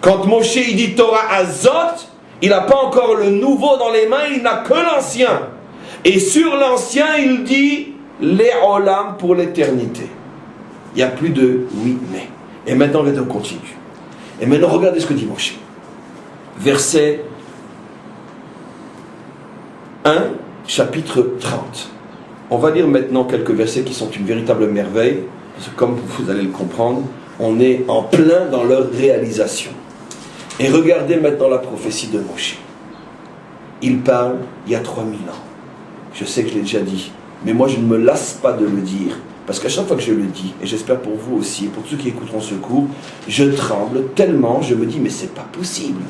Speaker 1: Quand Moshe il dit Torah hazot, il n'a pas encore le nouveau dans les mains, il n'a que l'ancien. Et sur l'ancien, il dit les olam pour l'éternité. Il n'y a plus de oui, mais. Et maintenant, on continue. Et maintenant, regardez ce que dit Moshe. Verset 1, chapitre 30. On va lire maintenant quelques versets qui sont une véritable merveille. Parce que comme vous allez le comprendre, on est en plein dans leur réalisation. Et regardez maintenant la prophétie de Moshe. Il parle il y a 3000 ans. Je sais que je l'ai déjà dit, mais moi je ne me lasse pas de le dire, parce qu'à chaque fois que je le dis, et j'espère pour vous aussi, et pour ceux qui écouteront ce cours, je tremble tellement, je me dis, mais c'est pas possible.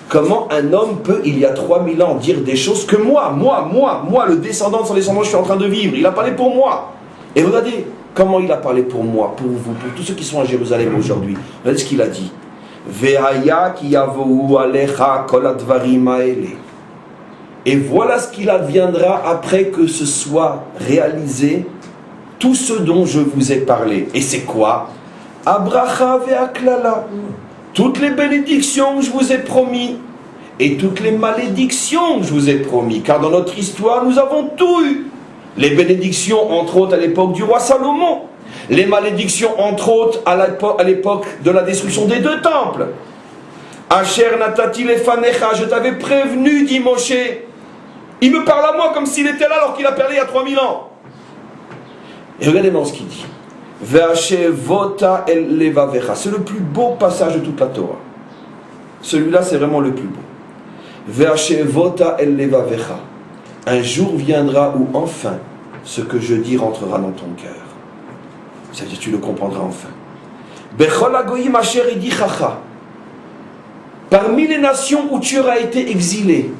Speaker 1: Comment un homme peut, il y a 3000 ans, dire des choses que moi, le descendant de son descendant, je suis en train de vivre. Il a parlé pour moi. Et regardez comment il a parlé pour moi, pour vous, pour tous ceux qui sont à Jérusalem aujourd'hui. Regardez ce qu'il a dit. Ve'aya ki yavou alecha kol advarim haele. Et voilà ce qu'il adviendra après que ce soit réalisé, tout ce dont je vous ai parlé. Et c'est quoi? Abracha ve'aklala. Toutes les bénédictions que je vous ai promis, et toutes les malédictions que je vous ai promis. Car dans notre histoire, nous avons tout eu. Les bénédictions, entre autres, à l'époque du roi Salomon. Les malédictions, entre autres, à l'époque de la destruction des 2 temples. Asher natati lefanecha, je t'avais prévenu, dit Moshe. Il me parle à moi comme s'il était là alors qu'il a parlé il y a 3000 ans. Et regardez-moi ce qu'il dit. Ve'ashevota el levavecha. C'est le plus beau passage de toute la Torah. Celui-là, c'est vraiment le plus beau. Ve'ashevota el levavecha. Un jour viendra où enfin ce que je dis rentrera dans ton cœur. C'est-à-dire tu le comprendras enfin. Bechol hagoyim asher idichacha. Parmi les nations où tu auras été exilé.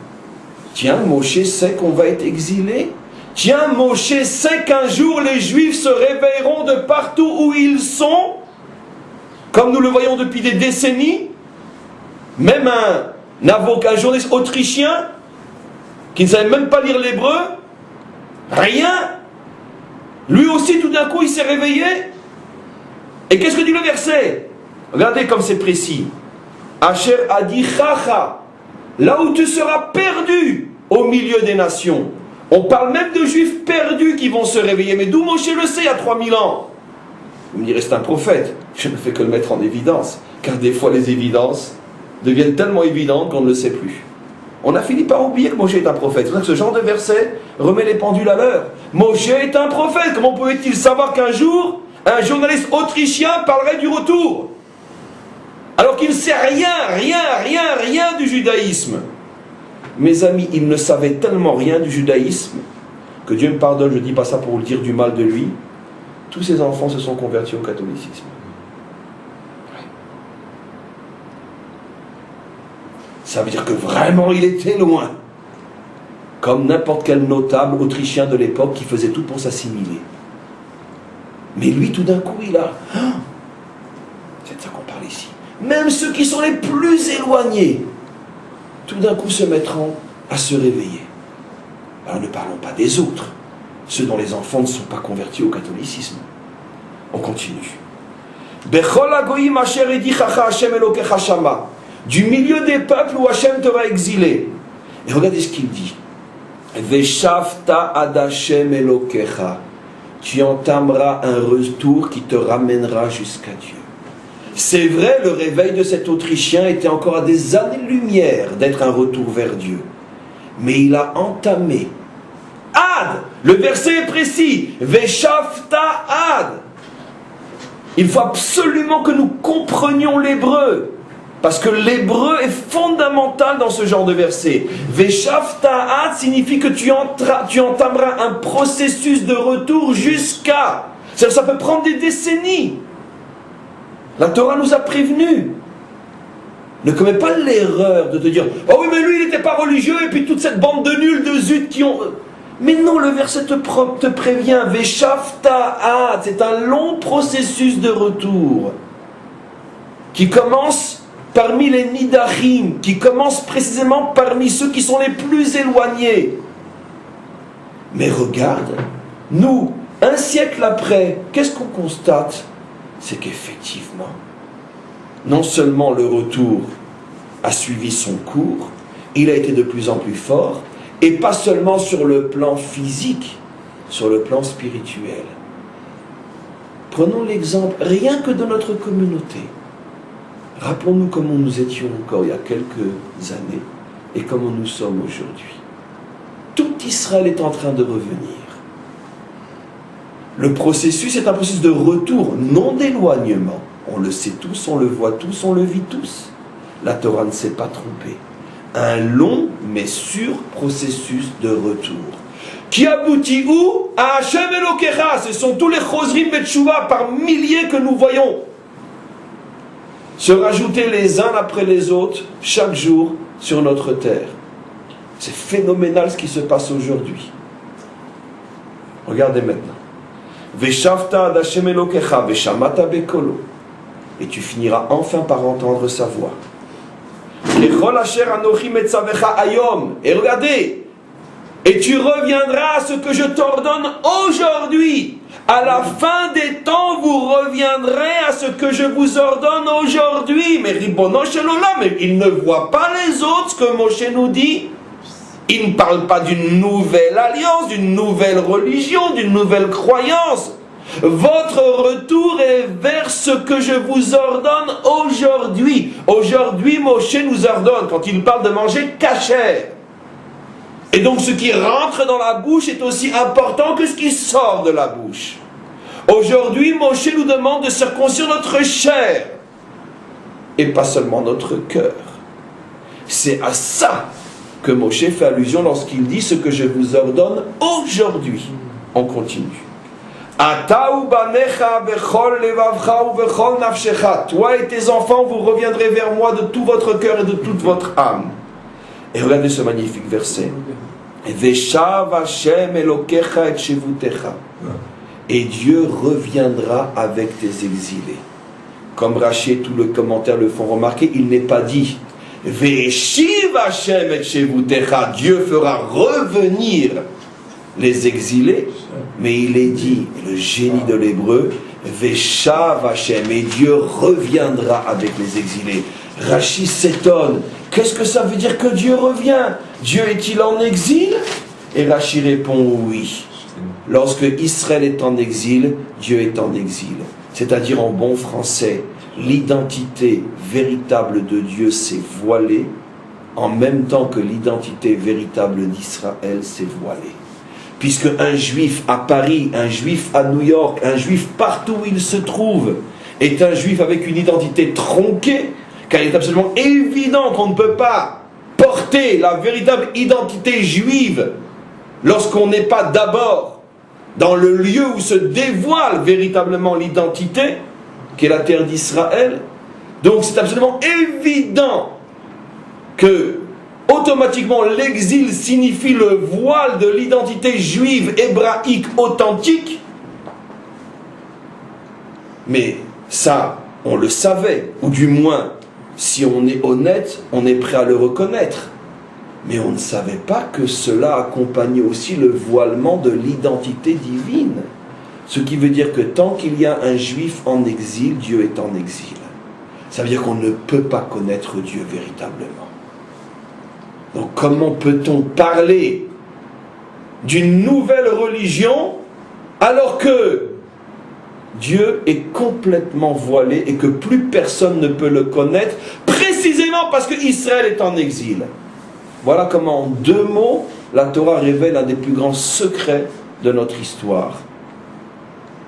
Speaker 1: Tiens, Moshe sait qu'on va être exilé. Tiens, Moshe sait qu'un jour les Juifs se réveilleront de partout où ils sont, comme nous le voyons depuis des décennies. Même un avocat, un journaliste autrichien, qui ne savait même pas lire l'hébreu, rien. Lui aussi, tout d'un coup, il s'est réveillé. Et qu'est-ce que dit le verset? Regardez comme c'est précis. Asher adi chacha, là où tu seras perdu au milieu des nations. On parle même de juifs perdus qui vont se réveiller. Mais d'où Moshe le sait il y a 3000 ans? Vous me direz, c'est un prophète. Je ne fais que le mettre en évidence. Car des fois, les évidences deviennent tellement évidentes qu'on ne le sait plus. On a fini par oublier que Moshe est un prophète. C'est pour ça que ce genre de verset remet les pendules à l'heure. Moshe est un prophète. Comment pouvait-il savoir qu'un jour, un journaliste autrichien parlerait du retour? Alors qu'il ne sait rien du judaïsme. Mes amis, il ne savait tellement rien du judaïsme que Dieu me pardonne, je ne dis pas ça pour dire du mal de lui. Tous ses enfants se sont convertis au catholicisme. Ça veut dire que vraiment il était loin. Comme n'importe quel notable autrichien de l'époque qui faisait tout pour s'assimiler. Mais lui, tout d'un coup, il a... C'est de ça qu'on parle ici. Même ceux qui sont les plus éloignés, tout d'un coup se mettront à se réveiller. Alors ne parlons pas des autres, ceux dont les enfants ne sont pas convertis au catholicisme. On continue. Du milieu des peuples où Hachem t'aura exilé. Et regardez ce qu'il dit. Veshavta ad Hashem Elokecha. Tu entameras un retour qui te ramènera jusqu'à Dieu. C'est vrai, le réveil de cet Autrichien était encore à des années-lumière d'être un retour vers Dieu. Mais il a entamé. Ad, le verset est précis. Veshavta ad. Il faut absolument que nous comprenions l'hébreu. Parce que l'hébreu est fondamental dans ce genre de verset. Veshavta ad signifie que tu entameras un processus de retour jusqu'à. Ça peut prendre des décennies. La Torah nous a prévenus. Ne commets pas l'erreur de te dire « Oh oui, mais lui, il n'était pas religieux, et puis toute cette bande de nuls, de zut qui ont... » Mais non, le verset te prévient. Veshavta ad, c'est un long processus de retour qui commence parmi les nidachim, qui commence précisément parmi ceux qui sont les plus éloignés. Mais regarde, nous, un siècle après, qu'est-ce qu'on constate? C'est qu'effectivement, non seulement le retour a suivi son cours, il a été de plus en plus fort, et pas seulement sur le plan physique, sur le plan spirituel. Prenons l'exemple rien que de notre communauté. Rappelons-nous comment nous étions encore il y a quelques années et comment nous sommes aujourd'hui. Tout Israël est en train de revenir. Le processus est un processus de retour, non d'éloignement. On le sait tous, on le voit tous, on le vit tous. La Torah ne s'est pas trompée. Un long mais sûr processus de retour. Qui aboutit où? À Hashem Elokecha. Ce sont tous les Chosrim Betchouva par milliers que nous voyons se rajouter les uns après les autres chaque jour sur notre terre. C'est phénoménal ce qui se passe aujourd'hui. Regardez maintenant. Veshavta ad Hashem Elokecha veshamata bekolo. Et tu finiras enfin par entendre sa voix. Kechol asher anochi metzavecha ayom. Et regardez, et tu reviendras à ce que je t'ordonne aujourd'hui. À la fin des temps, vous reviendrez à ce que je vous ordonne aujourd'hui. Mais Ribono shel olam, mais il ne voit pas les autres, ce que Moshe nous dit. Il ne parle pas d'une nouvelle alliance, d'une nouvelle religion, d'une nouvelle croyance. Votre retour est vers ce que je vous ordonne aujourd'hui. Aujourd'hui, Moshe nous ordonne, quand il parle de manger kasher. Et donc ce qui rentre dans la bouche est aussi important que ce qui sort de la bouche. Aujourd'hui, Moshe nous demande de circoncire notre chair et pas seulement notre cœur. C'est à ça que Moshe fait allusion lorsqu'il dit ce que je vous ordonne aujourd'hui. On continue. Toi et tes enfants, vous reviendrez vers moi de tout votre cœur et de toute votre âme. Et regardez ce magnifique verset. Veshav Hashem Elokecha et Shevutecha. Et Dieu reviendra avec tes exilés. Comme Rachi et tout le commentaire le font remarquer, il n'est pas dit Veshiv Hashem et Shevutecha. Dieu fera revenir les exilés, mais il est dit, le génie de l'hébreu, Veshav Hashem, et Dieu reviendra avec les exilés. Rachi s'étonne. Qu'est-ce que ça veut dire que Dieu revient? Dieu est-il en exil? Et Rachi répond oui. Lorsque Israël est en exil, Dieu est en exil. C'est-à-dire en bon français, l'identité véritable de Dieu s'est voilée, en même temps que l'identité véritable d'Israël s'est voilée. Puisque un juif à Paris, un juif à New York, un juif partout où il se trouve, est un juif avec une identité tronquée, car il est absolument évident qu'on ne peut pas porter la véritable identité juive lorsqu'on n'est pas d'abord dans le lieu où se dévoile véritablement l'identité, qui est la terre d'Israël. Donc c'est absolument évident que automatiquement l'exil signifie le voile de l'identité juive hébraïque authentique. Mais ça, on le savait, ou du moins, si on est honnête, on est prêt à le reconnaître. Mais on ne savait pas que cela accompagnait aussi le voilement de l'identité divine. Ce qui veut dire que tant qu'il y a un juif en exil, Dieu est en exil. Ça veut dire qu'on ne peut pas connaître Dieu véritablement. Donc comment peut-on parler d'une nouvelle religion alors que Dieu est complètement voilé et que plus personne ne peut le connaître, précisément parce que Israël est en exil? Voilà comment, en 2 mots, la Torah révèle un des plus grands secrets de notre histoire.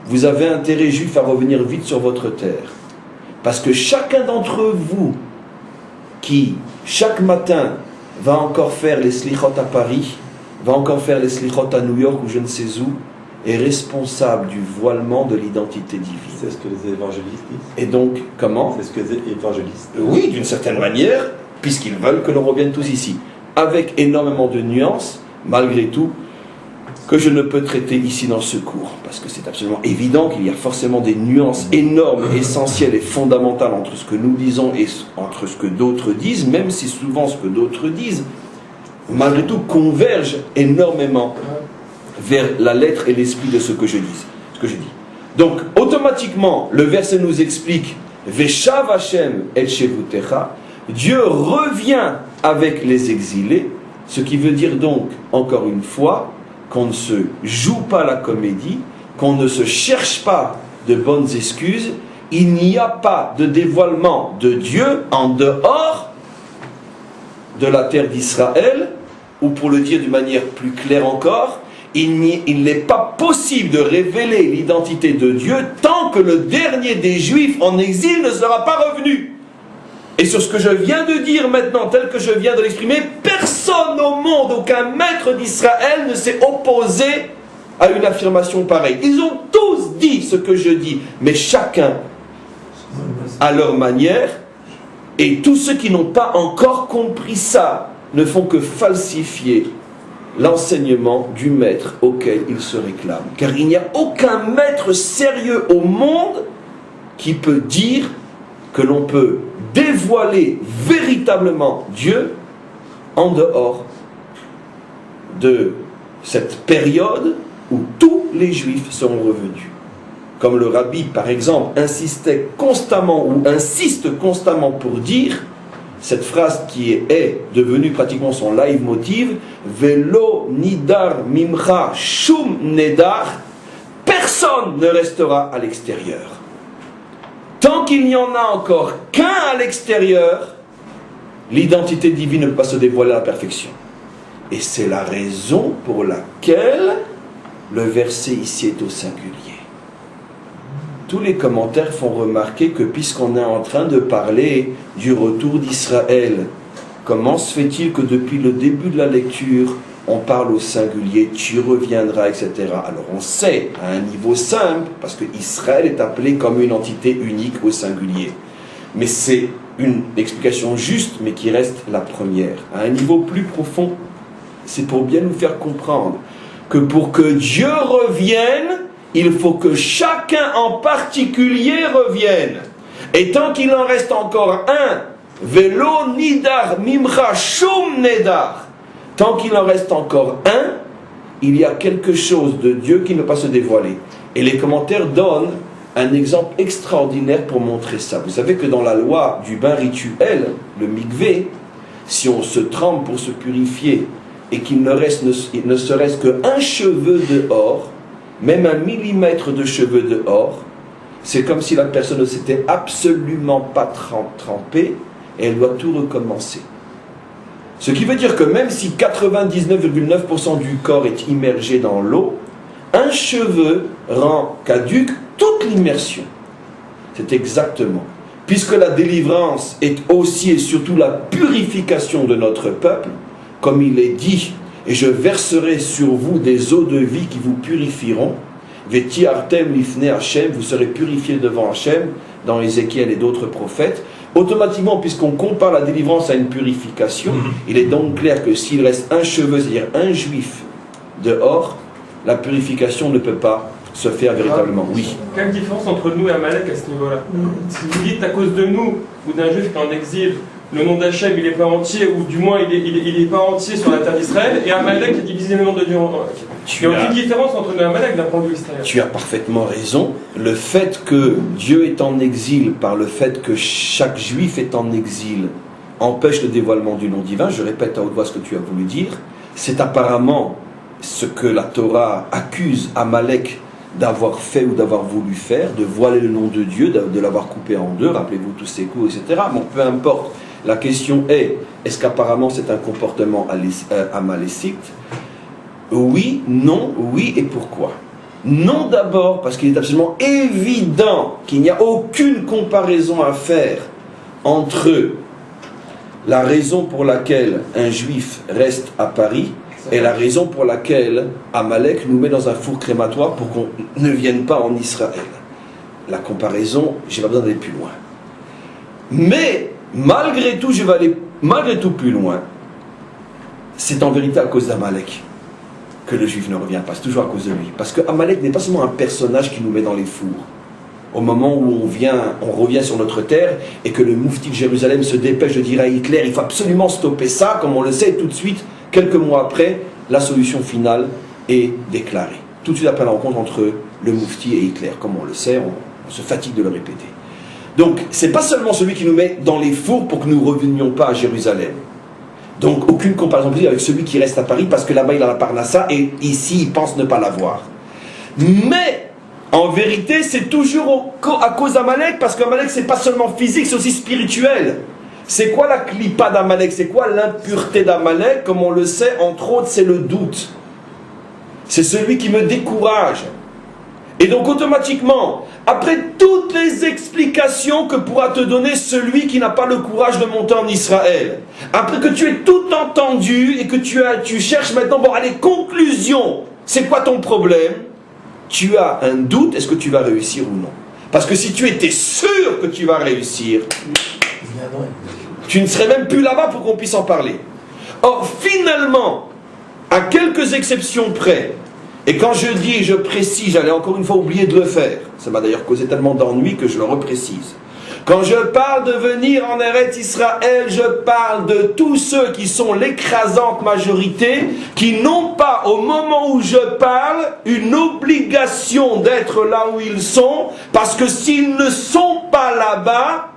Speaker 1: Vous avez intérêt, juif, à revenir vite sur votre terre. Parce que chacun d'entre vous, qui, chaque matin, va encore faire les slichot à Paris, va encore faire les slichot à New York ou je ne sais où, est responsable du voilement de l'identité divine.
Speaker 3: C'est ce que les évangélistes disent.
Speaker 1: Et donc, comment?
Speaker 3: C'est ce que les évangélistes disent.
Speaker 1: Oui, d'une certaine manière, puisqu'ils veulent que l'on revienne tous ici. Avec énormément de nuances, malgré tout, que je ne peux traiter ici dans ce cours. Parce que c'est absolument évident qu'il y a forcément des nuances énormes, essentielles et fondamentales entre ce que nous disons et entre ce que d'autres disent, même si souvent ce que d'autres disent, malgré tout, converge énormément vers la lettre et l'esprit de ce que je dis. Donc, automatiquement, le verset nous explique Veshav Hashem et Shevutecha, Dieu revient avec les exilés, ce qui veut dire donc, encore une fois, qu'on ne se joue pas la comédie, qu'on ne se cherche pas de bonnes excuses, il n'y a pas de dévoilement de Dieu en dehors de la terre d'Israël, ou pour le dire d'une manière plus claire encore, il n'est pas possible de révéler l'identité de Dieu tant que le dernier des Juifs en exil ne sera pas revenu. Et sur ce que je viens de dire maintenant, tel que je viens de l'exprimer, personne au monde, aucun maître d'Israël ne s'est opposé à une affirmation pareille. Ils ont tous dit ce que je dis, mais chacun à leur manière, et tous ceux qui n'ont pas encore compris ça ne font que falsifier l'enseignement du maître auquel ils se réclament. Car il n'y a aucun maître sérieux au monde qui peut dire que l'on peut dévoiler véritablement Dieu en dehors de cette période où tous les Juifs seront revenus. Comme le rabbi, par exemple, insiste constamment pour dire cette phrase qui est devenue pratiquement son leitmotiv, Velo nidar mimcha shum nedar, personne ne restera à l'extérieur. Tant qu'il n'y en a encore qu'un à l'extérieur, l'identité divine ne peut pas se dévoiler à la perfection. Et c'est la raison pour laquelle le verset ici est au singulier. Tous les commentaires font remarquer que puisqu'on est en train de parler du retour d'Israël, comment se fait-il que depuis le début de la lecture, on parle au singulier, tu reviendras, etc. Alors on sait, à un niveau simple, parce que Israël est appelé comme une entité unique au singulier. Mais c'est une explication juste, mais qui reste la première. À un niveau plus profond, c'est pour bien nous faire comprendre que pour que Dieu revienne, il faut que chacun en particulier revienne. Et tant qu'il en reste encore un, Velo nidar mimcha shum nedar, tant qu'il en reste encore un, il y a quelque chose de Dieu qui ne peut pas se dévoiler. Et les commentaires donnent un exemple extraordinaire pour montrer ça. Vous savez que dans la loi du bain rituel, le mikvé, si on se trempe pour se purifier et qu'il ne reste ne serait-ce qu'un cheveu dehors, même 1 millimètre de cheveux dehors, c'est comme si la personne ne s'était absolument pas trempée et elle doit tout recommencer. Ce qui veut dire que même si 99,9% du corps est immergé dans l'eau, un cheveu rend caduque toute l'immersion. C'est exactement. Puisque la délivrance est aussi et surtout la purification de notre peuple, comme il est dit, et je verserai sur vous des eaux de vie qui vous purifieront, Veti artem lifne Hachem, vous serez purifiés devant Hachem, dans Ézéchiel et d'autres prophètes. Automatiquement, puisqu'on compare la délivrance à une purification, il est donc clair que s'il reste un cheveu, c'est-à-dire un juif dehors, la purification ne peut pas se faire véritablement. Oui.
Speaker 4: Quelle différence entre nous et Amalek à ce niveau-là? Si vous dites à cause de nous ou d'un juif qui est en exil, le nom d'Hachem il n'est pas entier, ou du moins il est pas entier sur la terre d'Israël, et Amalek a divisé le nom de Dieu en il n'y a aucune différence entre nous et Amalek d'un point de vue israélien.
Speaker 1: Tu as parfaitement raison. Le fait que Dieu est en exil, par le fait que chaque juif est en exil, empêche le dévoilement du nom divin. Je répète à haute voix ce que tu as voulu dire. C'est apparemment ce que la Torah accuse Amalek d'avoir fait ou d'avoir voulu faire, de voiler le nom de Dieu, de l'avoir coupé en deux, rappelez-vous tous ces coups, etc. Bon, peu importe. La question est-ce qu'apparemment c'est un comportement amalécite? Oui, non, oui et pourquoi? Non d'abord parce qu'il est absolument évident qu'il n'y a aucune comparaison à faire entre la raison pour laquelle un juif reste à Paris et la raison pour laquelle Amalek nous met dans un four crématoire pour qu'on ne vienne pas en Israël. La comparaison, j'ai pas besoin d'aller plus loin. Mais malgré tout, je vais aller malgré tout plus loin. C'est en vérité à cause d'Amalek que le juif ne revient pas, c'est toujours à cause de lui. Parce que Amalek n'est pas seulement un personnage qui nous met dans les fours. Au moment où on revient sur notre terre et que le moufti de Jérusalem se dépêche de dire à Hitler, il faut absolument stopper ça, comme on le sait, tout de suite, quelques mois après, la solution finale est déclarée. Tout de suite après la rencontre entre le moufti et Hitler, comme on le sait, on se fatigue de le répéter. Donc, c'est pas seulement celui qui nous met dans les fours pour que nous ne revenions pas à Jérusalem. Donc, aucune comparaison possible avec celui qui reste à Paris parce que là-bas il a la Parnassa et ici il pense ne pas l'avoir. Mais, en vérité, c'est toujours à cause d'Amalek parce qu'Amalek c'est pas seulement physique, c'est aussi spirituel. C'est quoi la clipa d'Amalek? C'est quoi l'impureté d'Amalek? Comme on le sait, entre autres, c'est le doute. C'est celui qui me décourage. Et donc automatiquement, après toutes les explications que pourra te donner celui qui n'a pas le courage de monter en Israël, après que tu aies tout entendu et que tu cherches maintenant, bon allez, conclusion, c'est quoi ton problème? Tu as un doute, est-ce que tu vas réussir ou non? Parce que si tu étais sûr que tu vas réussir, tu ne serais même plus là-bas pour qu'on puisse en parler. Or finalement, à quelques exceptions près, et quand je dis et je précise, j'allais encore une fois oublier de le faire. Ça m'a d'ailleurs causé tellement d'ennui que je le reprécise. Quand je parle de venir en Eretz Israël, je parle de tous ceux qui sont l'écrasante majorité, qui n'ont pas, au moment où je parle, une obligation d'être là où ils sont, parce que s'ils ne sont pas là-bas,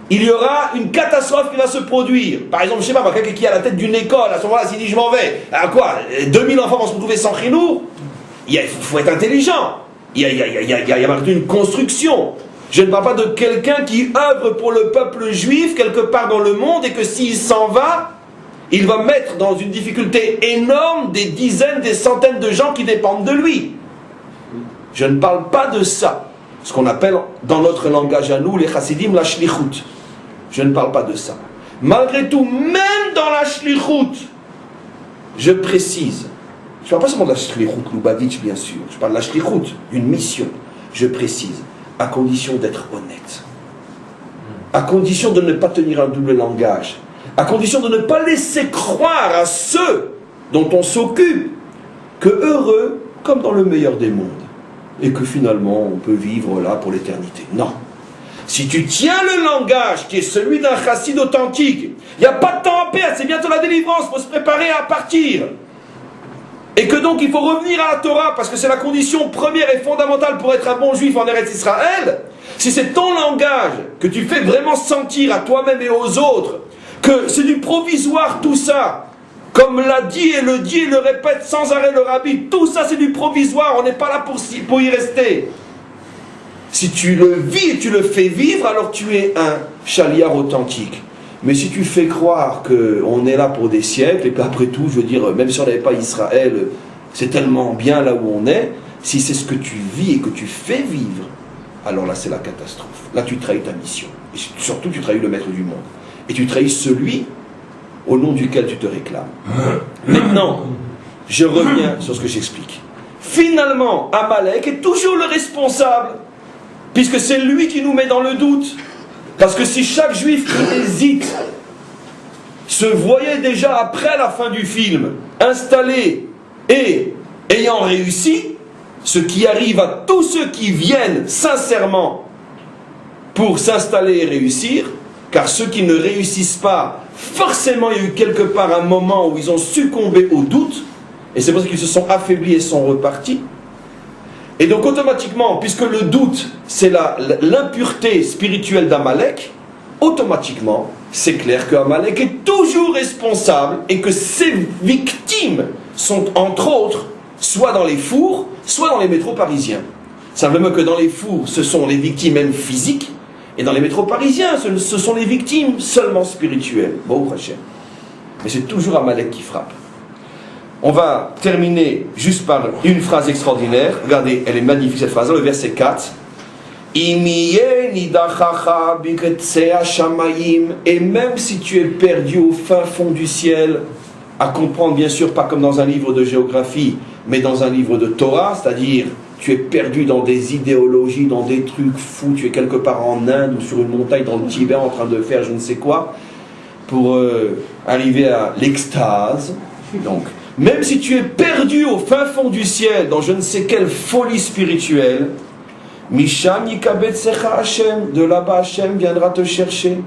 Speaker 1: il y aura une catastrophe qui va se produire. Par exemple, je sais pas, quelqu'un qui est à la tête d'une école, à ce moment-là, s'il dit je m'en vais, à quoi 2000 enfants vont se retrouver sans chinour. Il faut être intelligent. Il y a malgré une construction. Je ne parle pas de quelqu'un qui œuvre pour le peuple juif quelque part dans le monde et que s'il s'en va, il va mettre dans une difficulté énorme des dizaines, des centaines de gens qui dépendent de lui. Je ne parle pas de ça. Ce qu'on appelle dans notre langage à nous, les chassidim, la shlichut. Je ne parle pas de ça. Malgré tout, même dans la shlichut, je précise, je ne parle pas seulement de la shlichut Lubavitch, bien sûr, je parle de la shlichut, d'une mission, je précise, à condition d'être honnête, à condition de ne pas tenir un double langage, à condition de ne pas laisser croire à ceux dont on s'occupe que heureux comme dans le meilleur des mondes, et que finalement on peut vivre là pour l'éternité. Non. Si tu tiens le langage qui est celui d'un chassid authentique, il n'y a pas de temps à perdre, c'est bientôt la délivrance, il faut se préparer à partir. Et que donc il faut revenir à la Torah, parce que c'est la condition première et fondamentale pour être un bon juif en Eretz Israël. Si c'est ton langage que tu fais vraiment sentir à toi-même et aux autres, que c'est du provisoire tout ça, comme l'a dit et le répète sans arrêt le rabbi, tout ça c'est du provisoire, on n'est pas là pour y rester. Si tu le vis et tu le fais vivre, alors tu es un chaliar authentique. Mais si tu fais croire qu'on est là pour des siècles, et qu'après tout, je veux dire, même si on n'avait pas Israël, c'est tellement bien là où on est, si c'est ce que tu vis et que tu fais vivre, alors là c'est la catastrophe. Là tu trahis ta mission. Et surtout tu trahis le maître du monde. Et tu trahis celui au nom duquel tu te réclames. Maintenant, je reviens sur ce que j'explique. Finalement, Amalek est toujours le responsable, puisque c'est lui qui nous met dans le doute. Parce que si chaque juif qui hésite se voyait déjà après la fin du film installé et ayant réussi, ce qui arrive à tous ceux qui viennent sincèrement pour s'installer et réussir, car ceux qui ne réussissent pas, forcément il y a eu quelque part un moment où ils ont succombé au doute, et c'est pour ça qu'ils se sont affaiblis et sont repartis. Et donc automatiquement, puisque le doute c'est l'impureté spirituelle d'Amalek, automatiquement c'est clair que Amalek est toujours responsable et que ses victimes sont entre autres soit dans les fours, soit dans les métros parisiens. Simplement que dans les fours ce sont les victimes même physiques, et dans les métros parisiens ce sont les victimes seulement spirituelles. Bon, mais c'est toujours Amalek qui frappe. On va terminer juste par une phrase extraordinaire. Regardez, elle est magnifique cette phrase, le verset 4. Et même si tu es perdu au fin fond du ciel, à comprendre bien sûr pas comme dans un livre de géographie, mais dans un livre de Torah, c'est-à-dire tu es perdu dans des idéologies, dans des trucs fous, tu es quelque part en Inde ou sur une montagne dans le Tibet en train de faire je ne sais quoi, pour arriver à l'extase. Donc, même si tu es perdu au fin fond du ciel, dans je ne sais quelle folie spirituelle, Misham yikabetsecha Hashem, de là-bas Hashem viendra te chercher.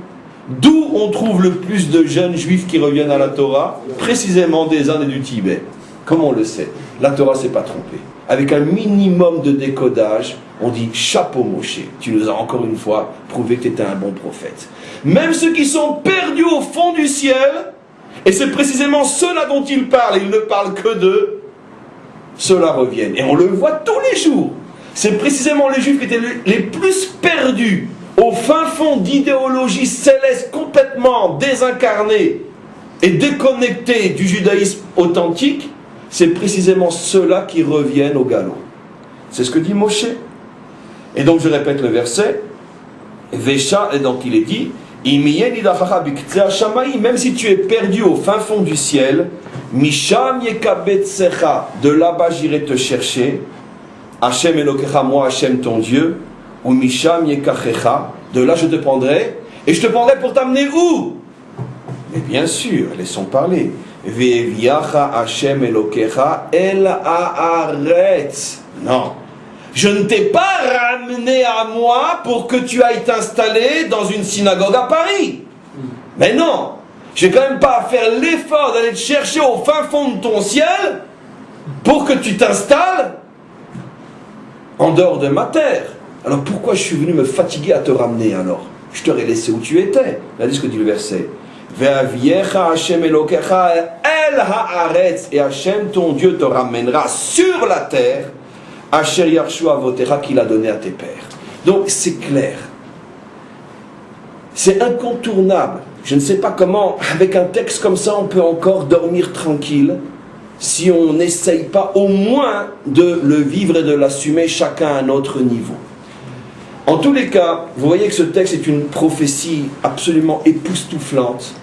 Speaker 1: D'où on trouve le plus de jeunes juifs qui reviennent à la Torah, précisément des Indes et du Tibet. Comme on le sait, la Torah s'est pas trompée. Avec un minimum de décodage, on dit chapeau Moshe, tu nous as encore une fois prouvé que tu étais un bon prophète. Même ceux qui sont perdus au fond du ciel, et c'est précisément ceux-là dont il parle, et il ne parle que d'eux, ceux-là reviennent. Et on le voit tous les jours. C'est précisément les juifs qui étaient les plus perdus, au fin fond d'idéologie céleste complètement désincarnée et déconnectée du judaïsme authentique, c'est précisément ceux-là qui reviennent au galop. C'est ce que dit Moshe. Et donc je répète le verset, Vesha, et donc il est dit, même si tu es perdu au fin fond du ciel, Misham yekabetsecha, de là-bas j'irai te chercher, Hashem Elokecha, moi Hashem ton Dieu, ou Misham yekachecha, de là je te prendrai, et je te prendrai pour t'amener où? Mais bien sûr, laissons parler. Ve'eviacha Hashem Elokecha el haaretz. Non. Je ne t'ai pas ramené à moi pour que tu ailles t'installer dans une synagogue à Paris. Mais non, je n'ai quand même pas à faire l'effort d'aller te chercher au fin fond de ton ciel pour que tu t'installes en dehors de ma terre. Alors pourquoi je suis venu me fatiguer à te ramener alors? Je t'aurais laissé où tu étais. Regardez ce que dit le verset. Ve'aviecha Hashem Elokecha el haaretz, et Hashem ton Dieu te ramènera sur la terre, Asher Yarshu Avotecha, qu'il a donné à tes pères. Donc c'est clair. C'est incontournable. Je ne sais pas comment, avec un texte comme ça, on peut encore dormir tranquille si on n'essaye pas au moins de le vivre et de l'assumer chacun à notre niveau. En tous les cas, vous voyez que ce texte est une prophétie absolument époustouflante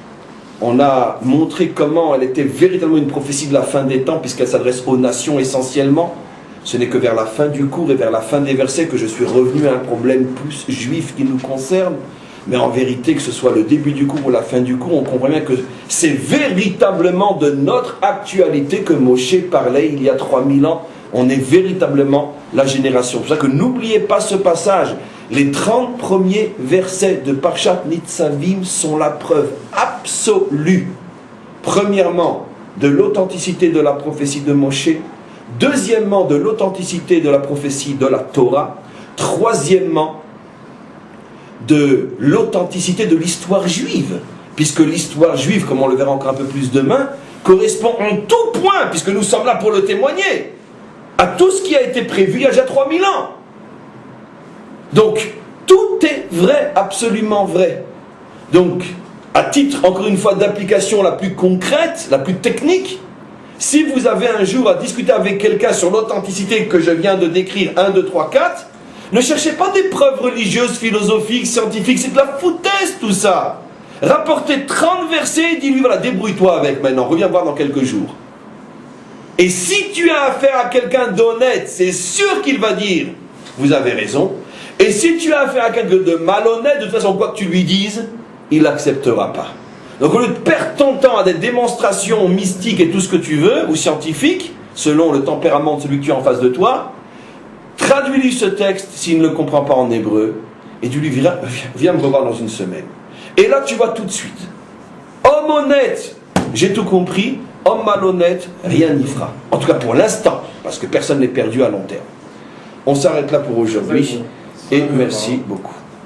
Speaker 1: On a montré comment elle était véritablement une prophétie de la fin des temps, puisqu'elle s'adresse aux nations essentiellement. Ce n'est que vers la fin du cours et vers la fin des versets que je suis revenu à un problème plus juif qui nous concerne. Mais en vérité, que ce soit le début du cours ou la fin du cours, on comprend bien que c'est véritablement de notre actualité que Moshe parlait il y a 3000 ans. On est véritablement la génération. C'est pour ça que n'oubliez pas ce passage. Les 30 premiers versets de Parshat Nitzavim sont la preuve absolue. Premièrement, de l'authenticité de la prophétie de Moshe. Deuxièmement, de l'authenticité de la prophétie de la Torah. Troisièmement, de l'authenticité de l'histoire juive. Puisque l'histoire juive, comme on le verra encore un peu plus demain, correspond en tout point, puisque nous sommes là pour le témoigner, à tout ce qui a été prévu il y a déjà 3000 ans. Donc, tout est vrai, absolument vrai. Donc, à titre, encore une fois, d'application la plus concrète, la plus technique, si vous avez un jour à discuter avec quelqu'un sur l'authenticité que je viens de décrire, 1, 2, 3, 4, ne cherchez pas des preuves religieuses, philosophiques, scientifiques, c'est de la foutaise tout ça. Rapportez 30 versets et dis-lui, voilà, débrouille-toi avec maintenant, reviens voir dans quelques jours. Et si tu as affaire à quelqu'un d'honnête, c'est sûr qu'il va dire, vous avez raison. Et si tu as affaire à quelqu'un de malhonnête, de toute façon, quoi que tu lui dises, il n'acceptera pas. Donc au lieu de perdre ton temps à des démonstrations mystiques et tout ce que tu veux, ou scientifiques, selon le tempérament de celui que tu as en face de toi, traduis-lui ce texte s'il ne le comprend pas en hébreu, et tu lui diras, viens me revoir dans une semaine. Et là tu vois tout de suite, homme honnête, j'ai tout compris, homme malhonnête, rien n'y fera. En tout cas pour l'instant, parce que personne n'est perdu à long terme. On s'arrête là pour aujourd'hui, et merci beaucoup.